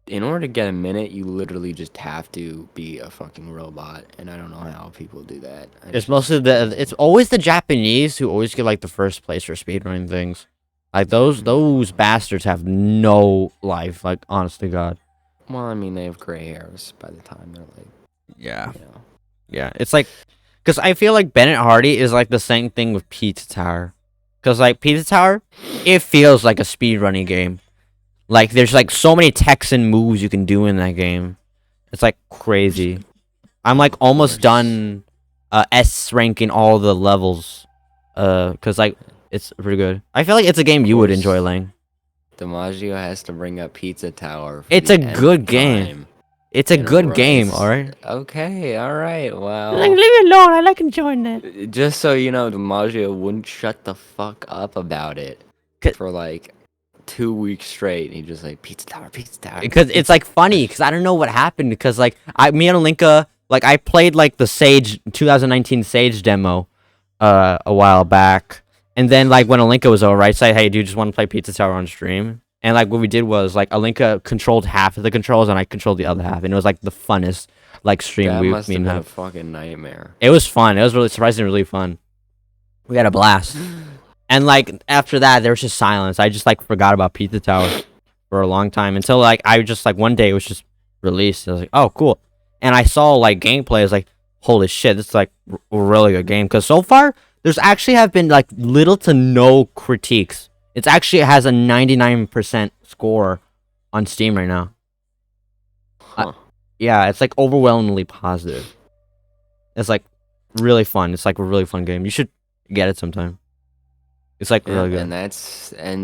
in order to get a minute, you literally just have to be a fucking robot, and I don't know how people do that. It's mostly it's always the Japanese who always get like the first place for speedrunning things. Like those bastards have no life, like honest to God. Well, I mean, they have gray hairs by the time they're like, Yeah. you know. Yeah. It's like because I feel like Bennett Hardy is like the same thing with Pizza Tower. Because like Pizza Tower, it feels like a speedrunning game. Like there's like so many Texan moves you can do in that game. It's like crazy. I'm like almost done S ranking all the levels. Cause like it's pretty good. I feel like it's a game you would course. enjoy, Lang. DiMaggio has to bring up Pizza Tower. For It's the a nth good game. time It's a in a good row. game, It's- alright? Okay, all right. Well, Like, leave me alone. I like enjoying it. just so you know, DiMaggio wouldn't shut the fuck up about it 'Cause- for like 2 weeks straight. He just like Pizza Tower, Pizza Tower. Because it's like funny because I don't know what happened because like me and Alinka like I played like the Sage 2019 Sage demo a while back, and then like when Alinka was over, I said, hey, do you just want to play Pizza Tower on stream? And like what we did was like Alinka controlled half of the controls and I controlled the other half, and it was like the funnest like stream that we must me have and been a have. fucking nightmare. It was fun. It was really surprisingly really fun. We had a blast. And like after that, there was just silence. I just like forgot about Pizza Tower for a long time until like I just like one day it was just released. I was like, oh cool. And I saw like gameplay. I was like, holy shit, this is like a really good game. Because so far, there's actually have been like little to no critiques. It's actually has a 99% score on Steam right now. Huh. Yeah, it's like overwhelmingly positive. It's like really fun. It's like a really fun game. You should get it sometime. It's like Yeah, really good. and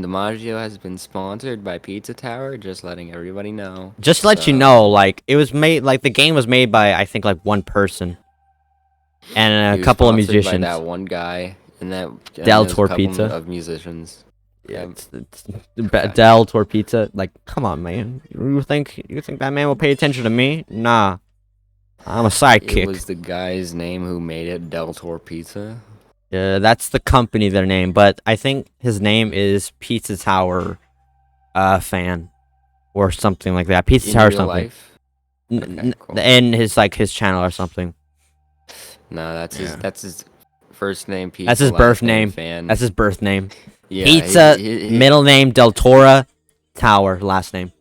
DiMaggio has been sponsored by Pizza Tower. Just letting everybody know. Just to let you So- know, like it was made, like the game was made by I think like one person and He a was couple of sponsored musicians. By that one guy and that and Del there's a couple Pizza. of musicians. Yeah, Yep. it's Del Torpizza. Like, come on, man. You think that man will pay attention to me? Nah, I'm a It sidekick. was the guy's name who made it, Del Tor Pizza. Yeah, that's the company, their name. But I think his name is Pizza Tower, fan, or something like that. Pizza In Tower real something. life. Okay, cool. in his his channel or something. No, Yeah. that's his first name pizza. That's his last birth name. Fan. That's his birth name. Yeah, Pizza, middle name Del Tora, Tower, last name.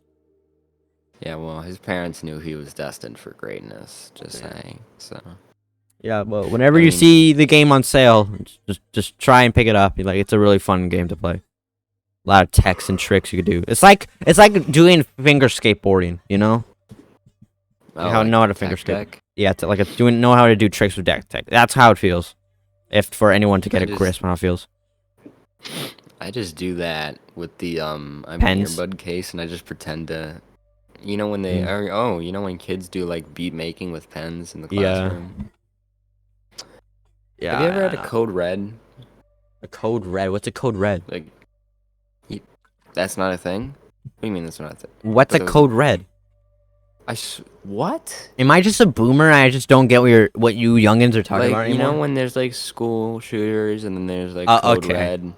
Yeah, well, his parents knew he was destined for greatness. Just Yeah. saying. So Yeah, well, whenever I you mean- see the game on sale, just try and pick it up. It's a really fun game to play. A lot of techs and tricks you could do. It's like doing finger skateboarding, you know? How know how to finger skate. Yeah, it's like know how to do tricks with deck tech. That's how it feels. If for anyone to get a grasp on how it feels. I just do that with the I'm an Pens? earbud case, and I just pretend to. You know when they you know when kids do like beat making with pens in the classroom. Yeah. Have you ever had a Code Red? A Code Red? What's a Code Red? Like, that's not a thing. What do you mean that's not a thing? What's a Code Red? What? Am I just a boomer? I just don't get what you youngins are talking about anymore. You know when there's like school shooters and then there's like Code okay. Red.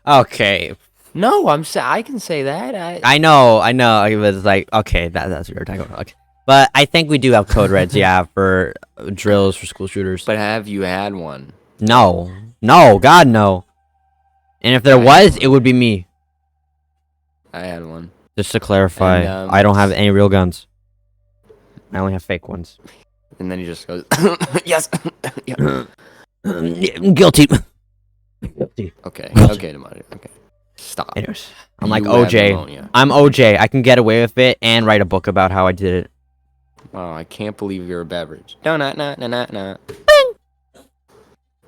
Okay. No, I can say that. I know. It was okay, that's what you're talking about. Okay. But I think we do have Code Reds, yeah, for drills for school shooters. But have you had one? No, God no. And if there was, it would be me. I had one. Just to clarify, And, I don't have any real guns. I only have fake ones. And then he just goes, yes. Yeah. Guilty. Okay, Damari. Okay. Stop. Anyways, I'm like You have OJ. pneumonia. I'm OJ. I can get away with it and write a book about how I did it. Oh, I can't believe you're a beverage. No.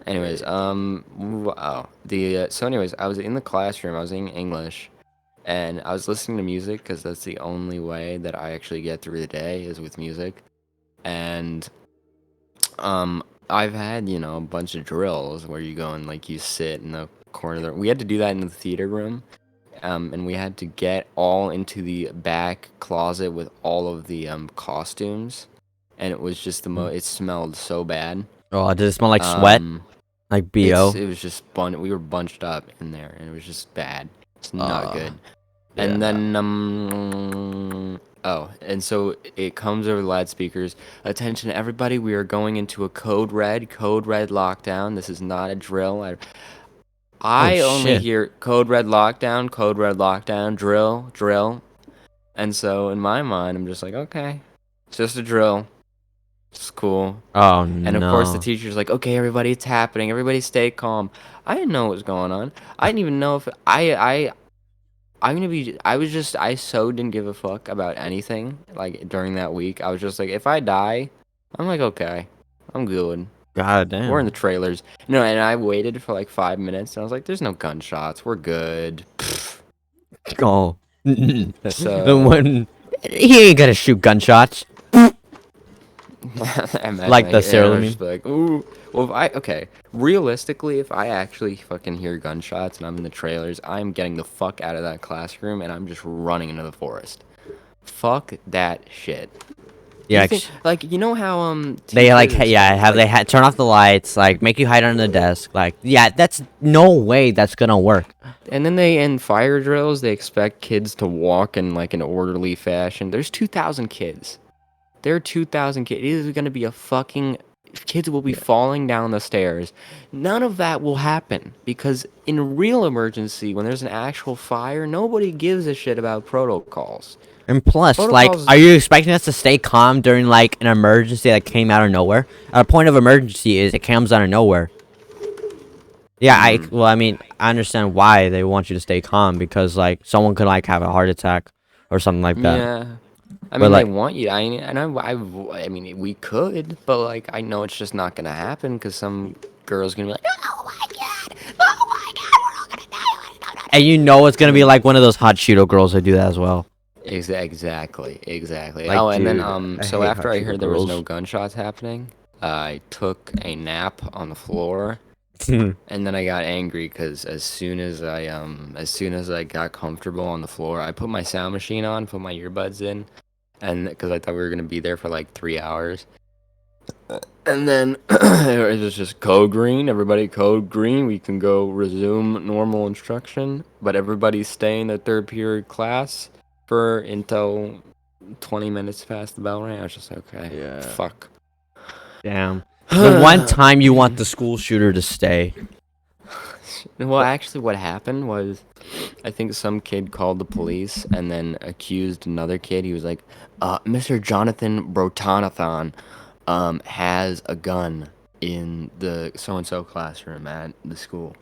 Anyways, so anyways, I was in the classroom. I was in English, and I was listening to music because that's the only way that I actually get through the day is with music. And I've had a bunch of drills where you go and you sit in the corner there. We had to do that in the theater room. And we had to get all into the back closet with all of the costumes, and it was just it smelled so bad. Oh, did it smell like sweat? Like BO? It was just we were bunched up in there, and it was just bad. It's not good. And yeah. then and so it comes over the loudspeakers. Attention, everybody! We are going into a code red lockdown. This is not a drill. I only hear code red lockdown, drill. And so in my mind, I'm just like, okay, it's just a drill. It's cool. Oh, no. And of course the teacher's like, okay, everybody, it's happening. Everybody stay calm. I didn't know what was going on. I didn't even know if I so didn't give a fuck about anything during that week. I was just like, if I die, I'm like, okay, I'm good. God damn. We're in the trailers. No, and I waited for 5 minutes, and I was like, there's no gunshots. We're good. Oh. So he ain't gonna shoot gunshots. Like the Sarah meme. Ooh. Well, realistically, if I actually fucking hear gunshots and I'm in the trailers, I'm getting the fuck out of that classroom, and I'm just running into the forest. Fuck that shit. Yeah, you know how they turn off the lights, make you hide under the desk, that's no way that's gonna work. And then in fire drills they expect kids to walk in an orderly fashion. There's 2,000 kids. There are 2,000 kids. It is gonna be kids will be falling down the stairs. None of that will happen because in a real emergency, when there's an actual fire, nobody gives a shit about protocols. And plus, are you expecting us to stay calm during an emergency that came out of nowhere? Our point of emergency is it comes out of nowhere. Yeah, I understand why they want you to stay calm because someone could have a heart attack or something like that. Yeah, I mean they want you. I mean we could, but I know it's just not gonna happen because some girl's gonna be like, oh my god, we're all gonna die. And it's gonna be one of those hot Cheeto girls that do that as well. Exactly. And then so after I heard there was no gunshots happening, I took a nap on the floor, and then I got angry because as soon as I got comfortable on the floor, I put my sound machine on, put my earbuds in, and because I thought we were gonna be there for 3 hours, and then it was just code green. Everybody code green. We can go resume normal instruction, but everybody's staying the third period class until 20 minutes past the bell rang. I was just like, okay, Yeah. fuck. Damn. The one time you want the school shooter to stay. Well, actually, what happened was, I think some kid called the police and then accused another kid. He was like, Mr. Jonathan Brotanathan, has a gun in the so and so classroom at the school.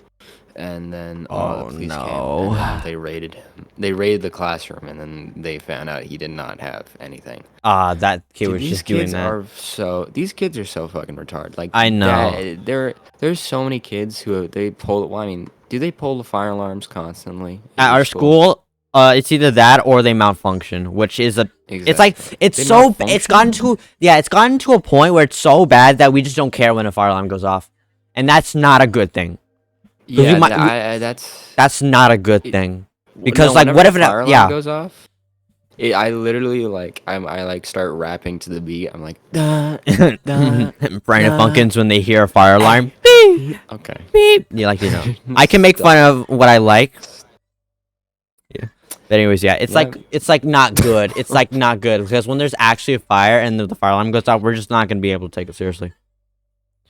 And then the Oh police came and then no. they raided him. They raided the classroom and then they found out he did not have anything. That kid Dude, was just doing that. these kids are so fucking retarded. Like I know. that, there's so many kids who they pull. Well, I mean, do they pull the fire alarms constantly at At your our school? school, it's either that or they malfunction, which is a. It's like Exactly. it's They so. It's gotten malfunction? to it's gotten to a point where it's so bad that we just don't care when a fire alarm goes off, and that's not a good thing. 'Cause Yeah, that's that's not a good it, thing. no. Because like, Whenever what the if fire alarm yeah, goes off, I literally I like start rapping to the beat. I'm like, da, da, Brian and da. Funkins when they hear a fire alarm, Okay. beep. I can make fun of what I like. Yeah. But anyways, yeah, it's like not good. It's like not good because when there's actually a fire and the fire alarm goes off, we're just not gonna be able to take it seriously.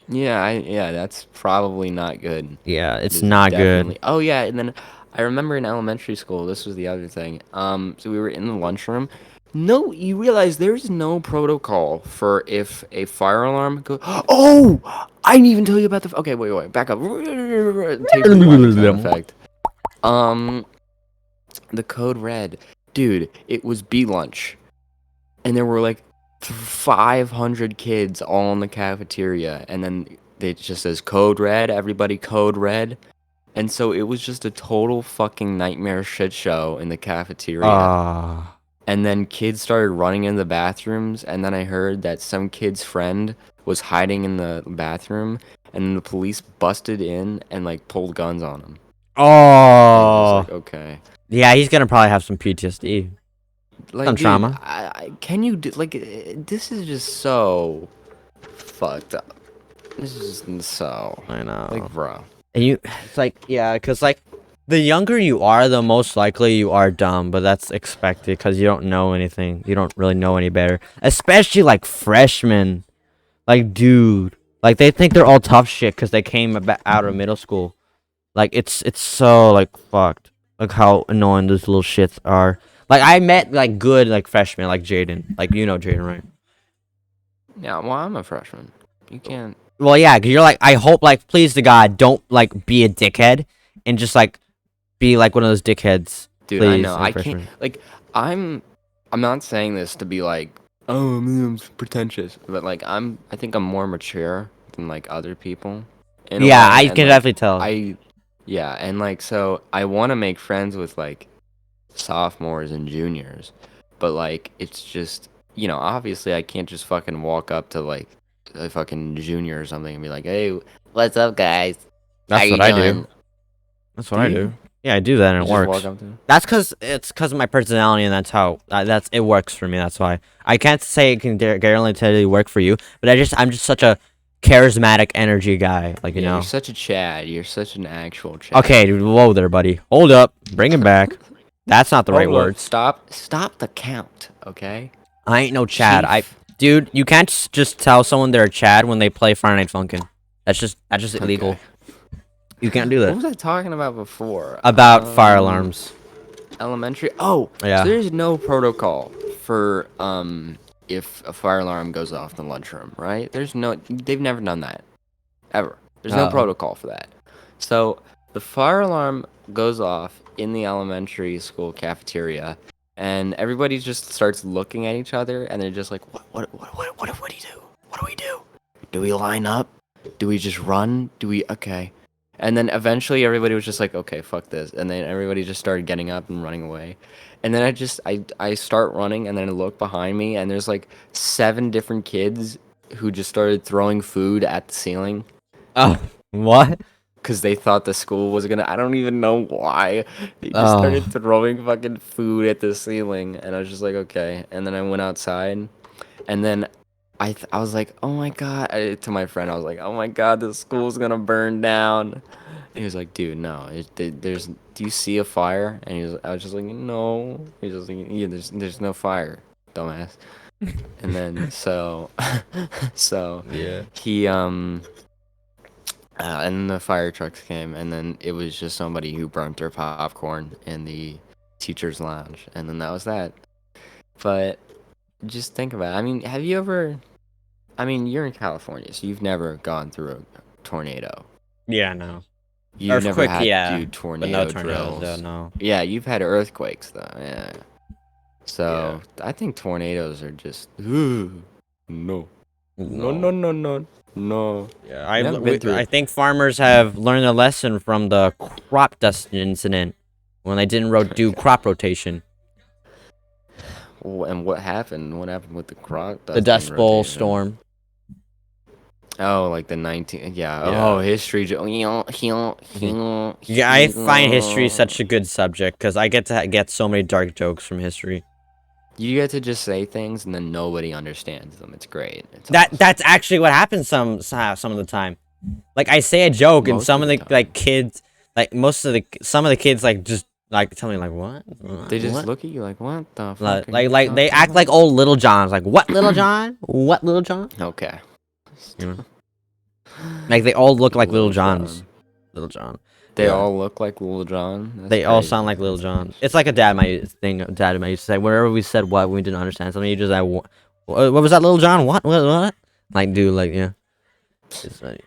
Yeah, that's probably not good. Yeah, It it's is not definitely. good. Oh yeah, and then I remember in elementary school, this was the other thing. So we were in the lunchroom. No, you realize there's no protocol for if a fire alarm goes. Oh, I didn't even tell you about the. Okay, wait, back up. Tape rewind sound effect. Um, the code red, dude. It was B lunch, and there were like 500 kids all in the cafeteria, and then it just says code red. Everybody code red. And so it was just a total fucking nightmare shit show in the cafeteria. Ah. And then kids started running in the bathrooms, and then I heard that some kid's friend was hiding in the bathroom, and then the police busted in and like pulled guns on him. I was just Oh. like, okay. Yeah, he's gonna probably have some PTSD, Like, some dude, trauma. can you do, like, this is just so fucked up. This is just so, I like, know. bro. And it's like, yeah, because like, the younger you are, the most likely you are dumb, but that's expected because you don't know anything. You don't really know any better. Especially like freshmen. Like, dude, like they think they're all tough shit because they came out of middle school. Like, it's so like fucked. Like how annoying those little shits are. Like I met like good like freshmen like Jaden. Like you know Jaden, right? Yeah, well, I'm a freshman. You can't. Well, yeah, 'cause you're like, I hope, like, please to God, don't, like, be a dickhead and just, like, be, like, one of those dickheads. Dude, I Please, know. as a I can't freshman. like I'm I'm not saying this to be like, oh, I'm pretentious, but like I think I'm more mature than like other people in a Yeah, way I and can like definitely tell. I yeah, and like so I want to make friends with like sophomores and juniors, but like it's just, obviously I can't just fucking walk up to like a fucking junior or something and be like, "Hey, what's up, guys? How That's you what I do. doing?" That's what Do I you? do. Yeah, I do that and You it just walk works. up to them? That's because of my personality and that's how, it works for me. That's why. I can't say it can guarantee work for you, but I'm just such a charismatic energy guy. Like, you Yeah, you're know. such a Chad. You're such an actual Chad. Okay, dude, whoa there, buddy. Hold up. Bring him back. That's not the right Hold up. words. Stop the count, okay? I ain't no Chad. Chief. Dude, you can't just tell someone they're a Chad when they play Friday Night Funkin'. That's just illegal. Okay. You can't do What that. was I talking about before? About fire alarms. Elementary. Oh, Yeah. so there's no protocol for if a fire alarm goes off in the lunchroom, right? They've never done that. Ever. There's no Uh-oh. protocol for that. So the fire alarm goes off in the elementary school cafeteria, and everybody just starts looking at each other, and they're just like, what do you do? What do we do? Do we line up? Do we just run? Okay. And then eventually everybody was just like, okay, fuck this. And then everybody just started getting up and running away. And then I start running, and then I look behind me, and there's like 7 different kids who just started throwing food at the ceiling Oh, what? because they thought the school was gonna. I don't even know why. They just started Oh. throwing fucking food at the ceiling, and I was just like, okay. And then I went outside, and then I was like, oh my god. To my friend, I was like, oh my god, the school's gonna burn down. And he was like, dude, no. There's. Do you see a fire? And I was just like, no. He was just like, yeah, there's no fire. dumbass. And then so Yeah. he and the fire trucks came, and then it was just somebody who burnt their popcorn in the teacher's lounge, and then that was that. But just think about it. I mean, have you ever? I mean, you're in California, so you've never gone through a tornado. Yeah, no. You've never Earthquake, had yeah, to do but no tornado tornadoes. drills. No. Yeah, you've had earthquakes though. Yeah. Yeah. So I think tornadoes are just no, no, no, No. no, no, no. Yeah, Never been through I it. think farmers have learned a lesson from the crop dust incident when they didn't do crop rotation. And what happened? What happened with the crop? The Dust Bowl storm. Oh, like the 19. Yeah. Yeah. Oh, history. Yeah, I find history such a good subject because I get to get so many dark jokes from history. You get to just say things and then nobody understands them. It's great. It's awesome. That's actually what happens some of the time. Like I say a joke and Most some of of the the time. like kids, like some of the kids like just like tell me like what? They just What? look at you like, what the fuck? Like they act like old Little Johns. Like what Little John? What Little John? Okay. You know? Like they all look like Little Johns. John. Little John. They Yeah. all look like Little John. That's They all crazy. sound like Little That's John. crazy. It's like a dad used to say. Whenever we said what we didn't understand something, he just like, what was that, Little John? What? Like, dude, like, yeah. It's like,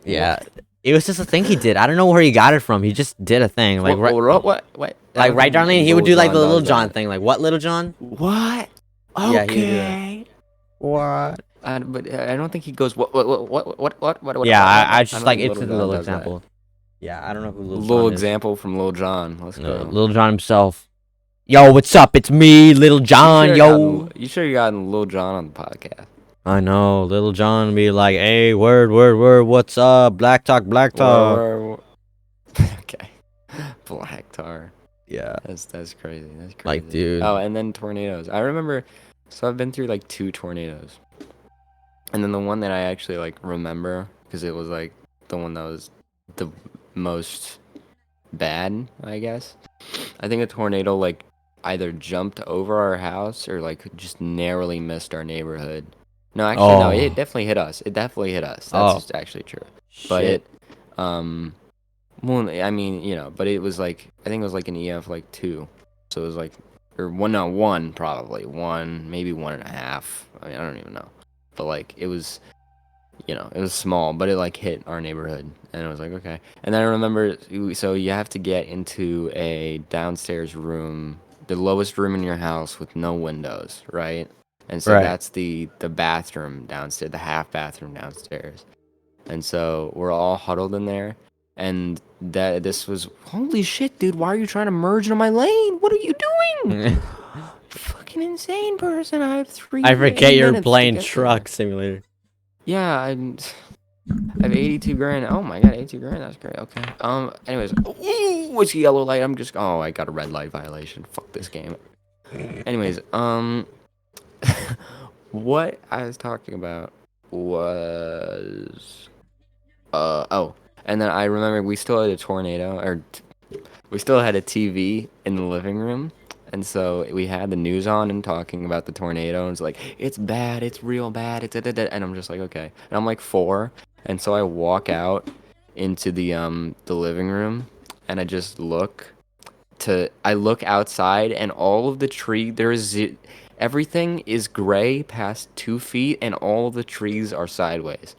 yeah. It was just a thing he did. I don't know where he got it from. He just did a thing. Like, what? like right, Darlene, he would do like the Little does John that. thing. Like, what, Little John? What? Yeah, he would do that. Okay. What? But I don't think he goes what. Yeah, I don't just like think it's a Little John little does that. example. Yeah, I don't know who Little Little John is. example from Lil John. Let's go. Little John himself. Yo, what's up? It's me, Little John. Yo. You sure you got Lil John on the podcast? I know, Little John be like, hey, word, what's up? Black talk. Okay. Black tar. Yeah. That's crazy. That's crazy. Like, dude. Oh, and then tornadoes. I remember. So I've been through like 2 tornadoes, and then the one that I actually like remember because it was like the one that was the most bad, I guess. I think a tornado like either jumped over our house or like just narrowly missed our neighborhood. No, actually, no, Oh. it definitely hit us. It definitely hit us. Oh. That's actually true. But Shit. well, I mean, you know, but it was like I think it was like an EF like 2, so it was like or 1 probably 1, maybe 1.5. I mean, I don't even know, but like it was, you know, it was small, but it like hit our neighborhood, and it was like okay. And then I remember, so you have to get into a downstairs room, the lowest room in your house with no windows, right? And so Right. that's the bathroom downstairs, the half bathroom downstairs. And so we're all huddled in there, and this was holy shit, dude! Why are you trying to merge into my lane? What are you doing? Fucking insane person! I have 3. I forget you're minutes to playing get there. Truck Simulator. Yeah, I have 82 grand. Oh my god, 82 grand. That's great. Okay. Anyways, ooh, what's the yellow light? Oh, I got a red light violation. Fuck this game. Anyways, what I was talking about was oh, and then I remember we still had a tornado, or we still had a TV in the living room, and so we had the news on and talking about the tornado, and it's like it's bad, it's real bad, it's and I'm just like okay, and I'm like 4, and so I walk out into the living room, and I just look outside, and all of the tree everything is gray past 2 feet, and all of the trees are sideways.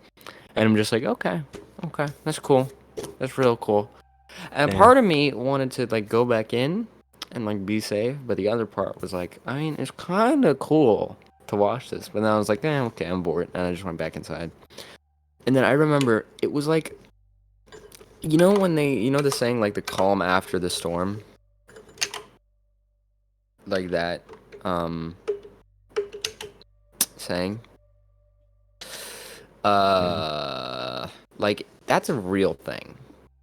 And I'm just like, okay, that's cool. That's real cool. And Damn. part of me wanted to like go back in and like be safe, but the other part was like, I mean, it's kind of cool to watch this. But then I was like, okay, I'm bored, and I just went back inside. And then I remember it was like, you know when the saying like the calm after the storm, like that, saying. Like that's a real thing.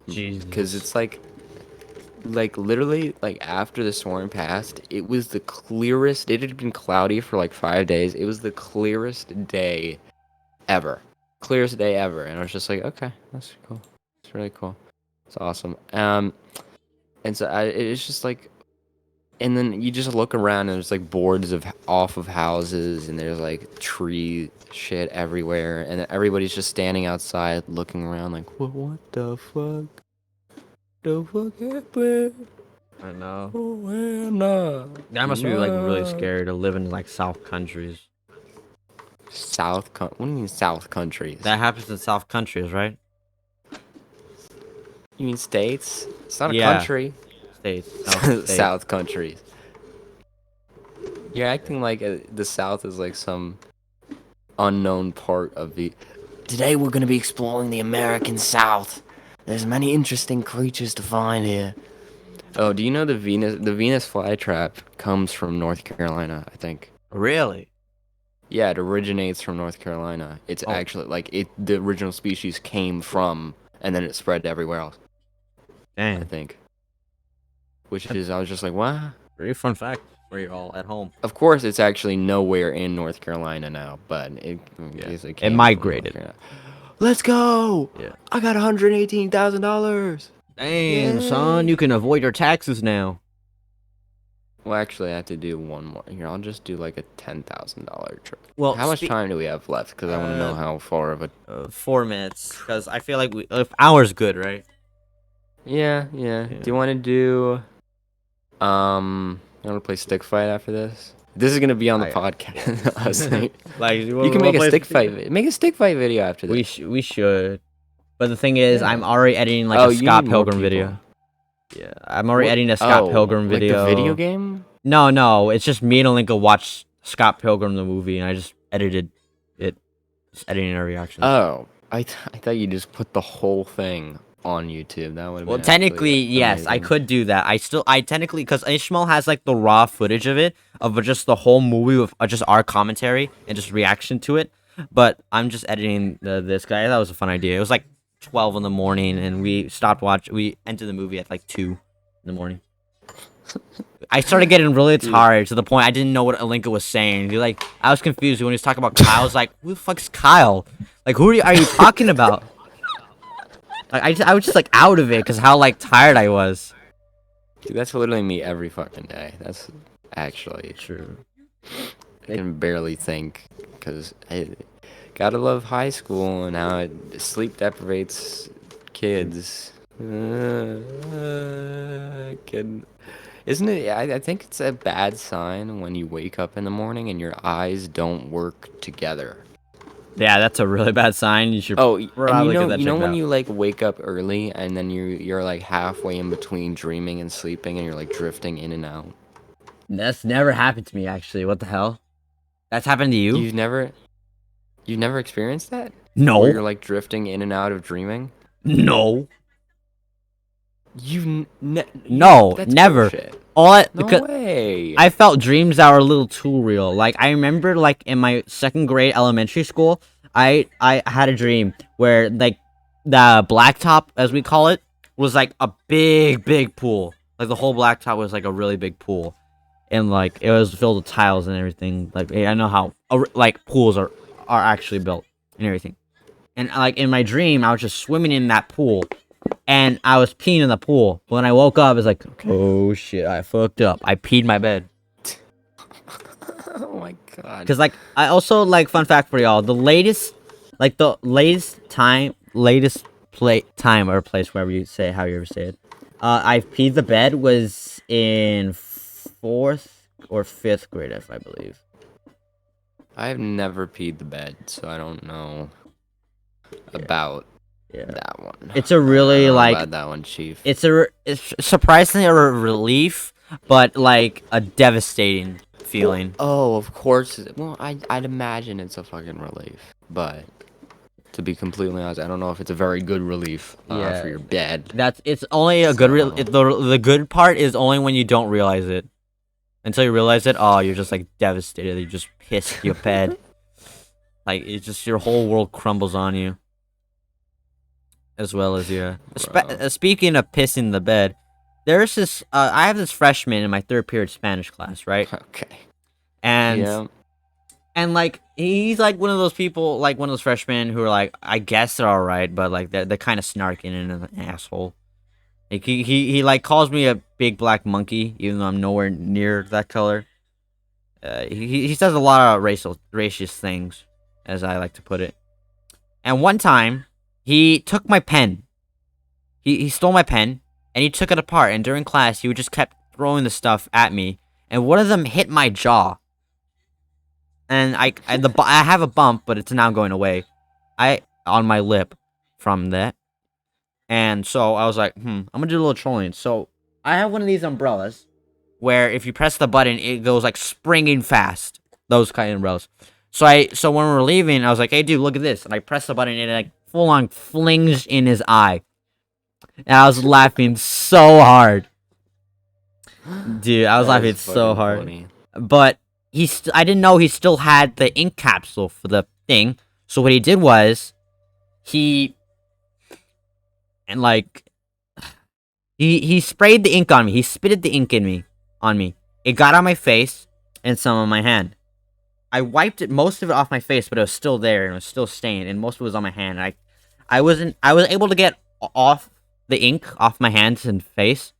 Jesus. Because it's like literally like after the storm passed, it was the clearest. It had been cloudy for like 5 days. It was the clearest day ever. Clearest day ever. And I was just like, okay, that's cool. It's really cool. It's awesome. And so it's just like and then you just look around and there's like boards off of houses and there's like tree shit everywhere and everybody's just standing outside looking around like what the fuck happened? I know. Oh hell nah. That must be like really Nah. scary to live in like South countries. What do you mean South countries? That happens in South countries, right? You mean states? It's not a Yeah. country. States. South states. South countries. You're acting like the South is like some unknown part of the. Today we're gonna be exploring the American South. There's many interesting creatures to find here. Oh, do you know the Venus flytrap comes from North Carolina? I think. Really? Yeah, it originates from North Carolina. It's Oh. actually like the original species came from, and then it spread to everywhere else. I Dang. think. Which is, I was just like, what? Very fun fact for you all at home. Of course, it's actually nowhere in North Carolina now, but it It came from migrated. North Carolina. Let's go! Yeah. I got $118,000. Dang, son, you can avoid your taxes now. Well, actually, I have to do one more. Here, I'll just do like a $10,000 trip. Well, How much time do we have left? Because I want to know how far of a. 4 minutes, because I feel like hour's good, right? Yeah. Do you want to do? You want to play stick fight after this? This is gonna be on the podcast. I was saying. Like You can make a stick fight. Make a stick fight video after this. We should. But the thing is, Yeah. I'm already editing like Oh, a you Scott need more Pilgrim people. video. Yeah, I'm already editing a Scott Oh, Pilgrim video. Like the video game? No, it's just me and Alinka watch Scott Pilgrim the movie, and I just edited it, just editing our reactions. Oh, I thought you just put the whole thing on YouTube. That would have Well, been technically, actually yes, I amazing. could do that. I technically, because Ishmael has like the raw footage of it, of just the whole movie with just our commentary and just reaction to it. But I'm just editing this guy. That was a fun idea. It was like 12 in the morning, and we stopped watching. We entered the movie at like 2 in the morning. I started getting really tired to the point I didn't know what Alinka was saying. I was confused when he was talking about Kyle. I was like, "Who the fuck's Kyle? Like, who are you talking about?" Like, I was just like out of it because how like tired I was. Dude, that's literally me every fucking day. That's actually True. I can barely think because I gotta love high school and how it sleep deprivates kids. Kid. Isn't it? I think it's a bad sign when you wake up in the morning and your eyes don't work together. Yeah, that's a really bad sign. You should. Oh, and probably get you know, that you know checked when out. you like wake up early and then you're like halfway in between dreaming and sleeping and you're like drifting in and out. That's never happened to me actually. What the hell? That's happened to you? You've never experienced that? No. Where you're like drifting in and out of dreaming? No. No, that's never. bullshit. No No way. I felt dreams that were a little too real. Like I remember, like in my 2nd grade elementary school, I had a dream where like the blacktop, as we call it, was like a big pool. Like the whole blacktop was like a really big pool, and like it was filled with tiles and everything. Like I know how like pools are actually built and everything. And like in my dream, I was just swimming in that pool. And I was peeing in the pool. When I woke up, it's like, oh shit, I fucked up. I peed my bed. Oh my god. Cause like I also like fun fact for y'all, the latest time or place, wherever you say how you ever say it. I peed the bed was in 4th or 5th grade, if I believe. I've never peed the bed, so I don't know about Yeah. that one. It's a really I don't know like about that one, Chief. it's surprisingly a relief, but like a devastating feeling. Oh, of course. Well, I'd imagine it's a fucking relief, but to be completely honest, I don't know if it's a very good relief Yeah. for your bed. It's only a good So- the good part is only when you don't realize it. Until you realize it, oh, you're just like devastated. You just pissed your bed. Like it's just your whole world crumbles on you. As well as speaking of pissing the bed, there's this. I have this freshman in my 3rd period Spanish class, right? Okay. And Yeah. and like he's like one of those people, like one of those freshmen who are like, I guess they're all right, but like they're kind of snarking and an asshole. Like he like calls me a big black monkey, even though I'm nowhere near that color. He says a lot of racist things, as I like to put it. And one time, he took my pen. He stole my pen, and he took it apart. And during class, he just kept throwing the stuff at me. And one of them hit my jaw. And I have a bump, but it's now going away. On my lip from that. And so I was like, I'm gonna do a little trolling. So I have one of these umbrellas where if you press the button, it goes like springing fast. Those kind of umbrellas. So when we were leaving, I was like, hey dude, look at this. And I press the button and it like full on flings in his eye. And I was laughing so hard. Dude, I was laughing so hard. Funny. But I didn't know he still had the ink capsule for the thing. So what he did was he sprayed the ink on me. He spitted the ink on me. It got on my face and some on my hand. I wiped most of it off my face, but it was still there and it was still stained, and most of it was on my hand. I was able to get off the ink off my hands and face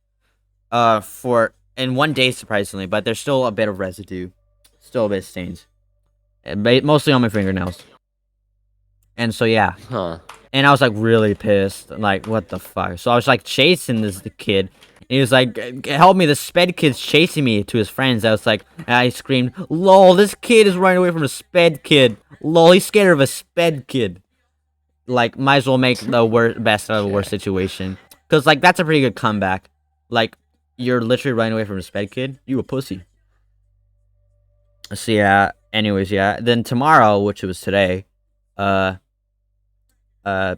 in 1 day, surprisingly, but there's still a bit of residue, still a bit of stains, mostly on my fingernails. And so yeah, and I was like really pissed, like what the fuck. So I was like chasing the kid. And he was like, help me, the sped kid's chasing me to his friends. I screamed, lol, this kid is running away from a sped kid. Lol, he's scared of a sped kid. Like, might as well make the best out of the worst situation. Because, like, that's a pretty good comeback. Like, you're literally running away from a sped kid. You a pussy. So, yeah. Anyways, yeah. Then tomorrow, which was today, we were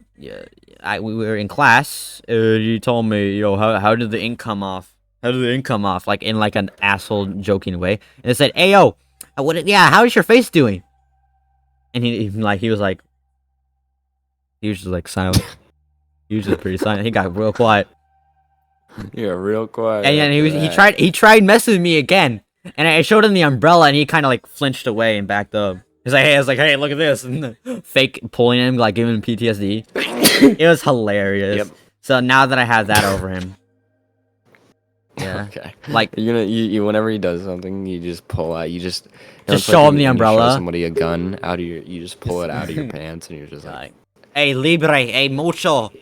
in class. You told me, how did the ink come off? How did the ink come off? Like, in, like, an asshole joking way. And it said, hey, yo, how is your face doing? And he was just, like, silent. He was just pretty silent. He got real quiet. Yeah, real quiet. And he tried messing with me again. And I showed him the umbrella, and he kind of, like, flinched away and backed up. I was like, hey, look at this. And fake pulling him, like, giving him PTSD. It was hilarious. Yep. So now that I have that over him. Yeah. Okay. Like, you whenever he does something, you just pull out. You just show him the umbrella. Show somebody a gun out of you just pull it out of your pants, and you're just like, hey, libre, hey, mucho,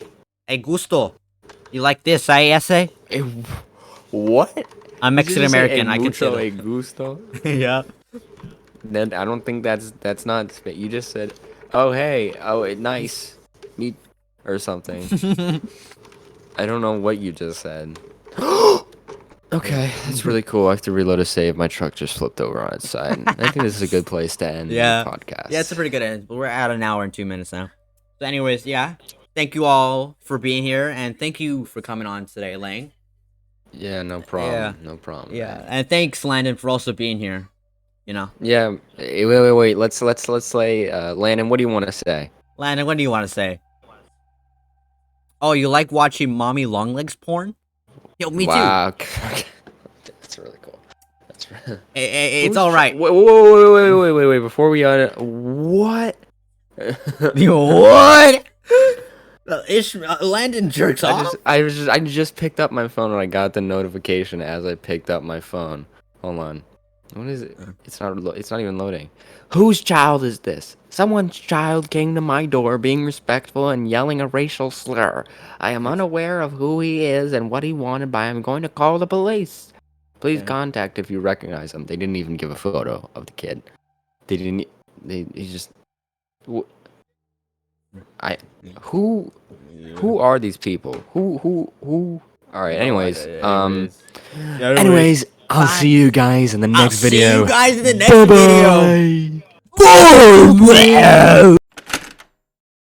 hey, gusto. You like this, ese? Hey, what? I'm Mexican American. I can say that. Hey, gusto. Yeah. Then I don't think that's not. You just said, oh hey, nice, neat, or something. I don't know what you just said. Okay, that's really cool. I have to reload a save. My truck just flipped over on its side. I think this is a good place to end the podcast. Yeah, it's a pretty good end. But we're at an hour and 2 minutes now. So anyways, yeah. Thank you all for being here, and thank you for coming on today, Lang. Yeah, no problem. Yeah. No problem. Yeah, man. And thanks, Landon, for also being here. Yeah. Wait. Let's say, Landon, what do you want to say? Landon, what do you want to say? Oh, you like watching mommy longlegs porn? Yo, me too. Wow. That's really cool. That's really... it's all right. Wait. Before we what? What? Landon jerks off. I just picked up my phone and I got the notification as I picked up my phone. Hold on. What is it? It's not even loading. Whose child is this? Someone's child came to my door being respectful and yelling a racial slur. I am unaware of who he is and what he wanted, but I am going to call the police. Please contact if you recognize him. They didn't even give a photo of the kid. They didn't. He just. Who are these people? Who? All right. Anyways. Anyways. I'll see you guys in the next video. See you guys in the next video. Bye.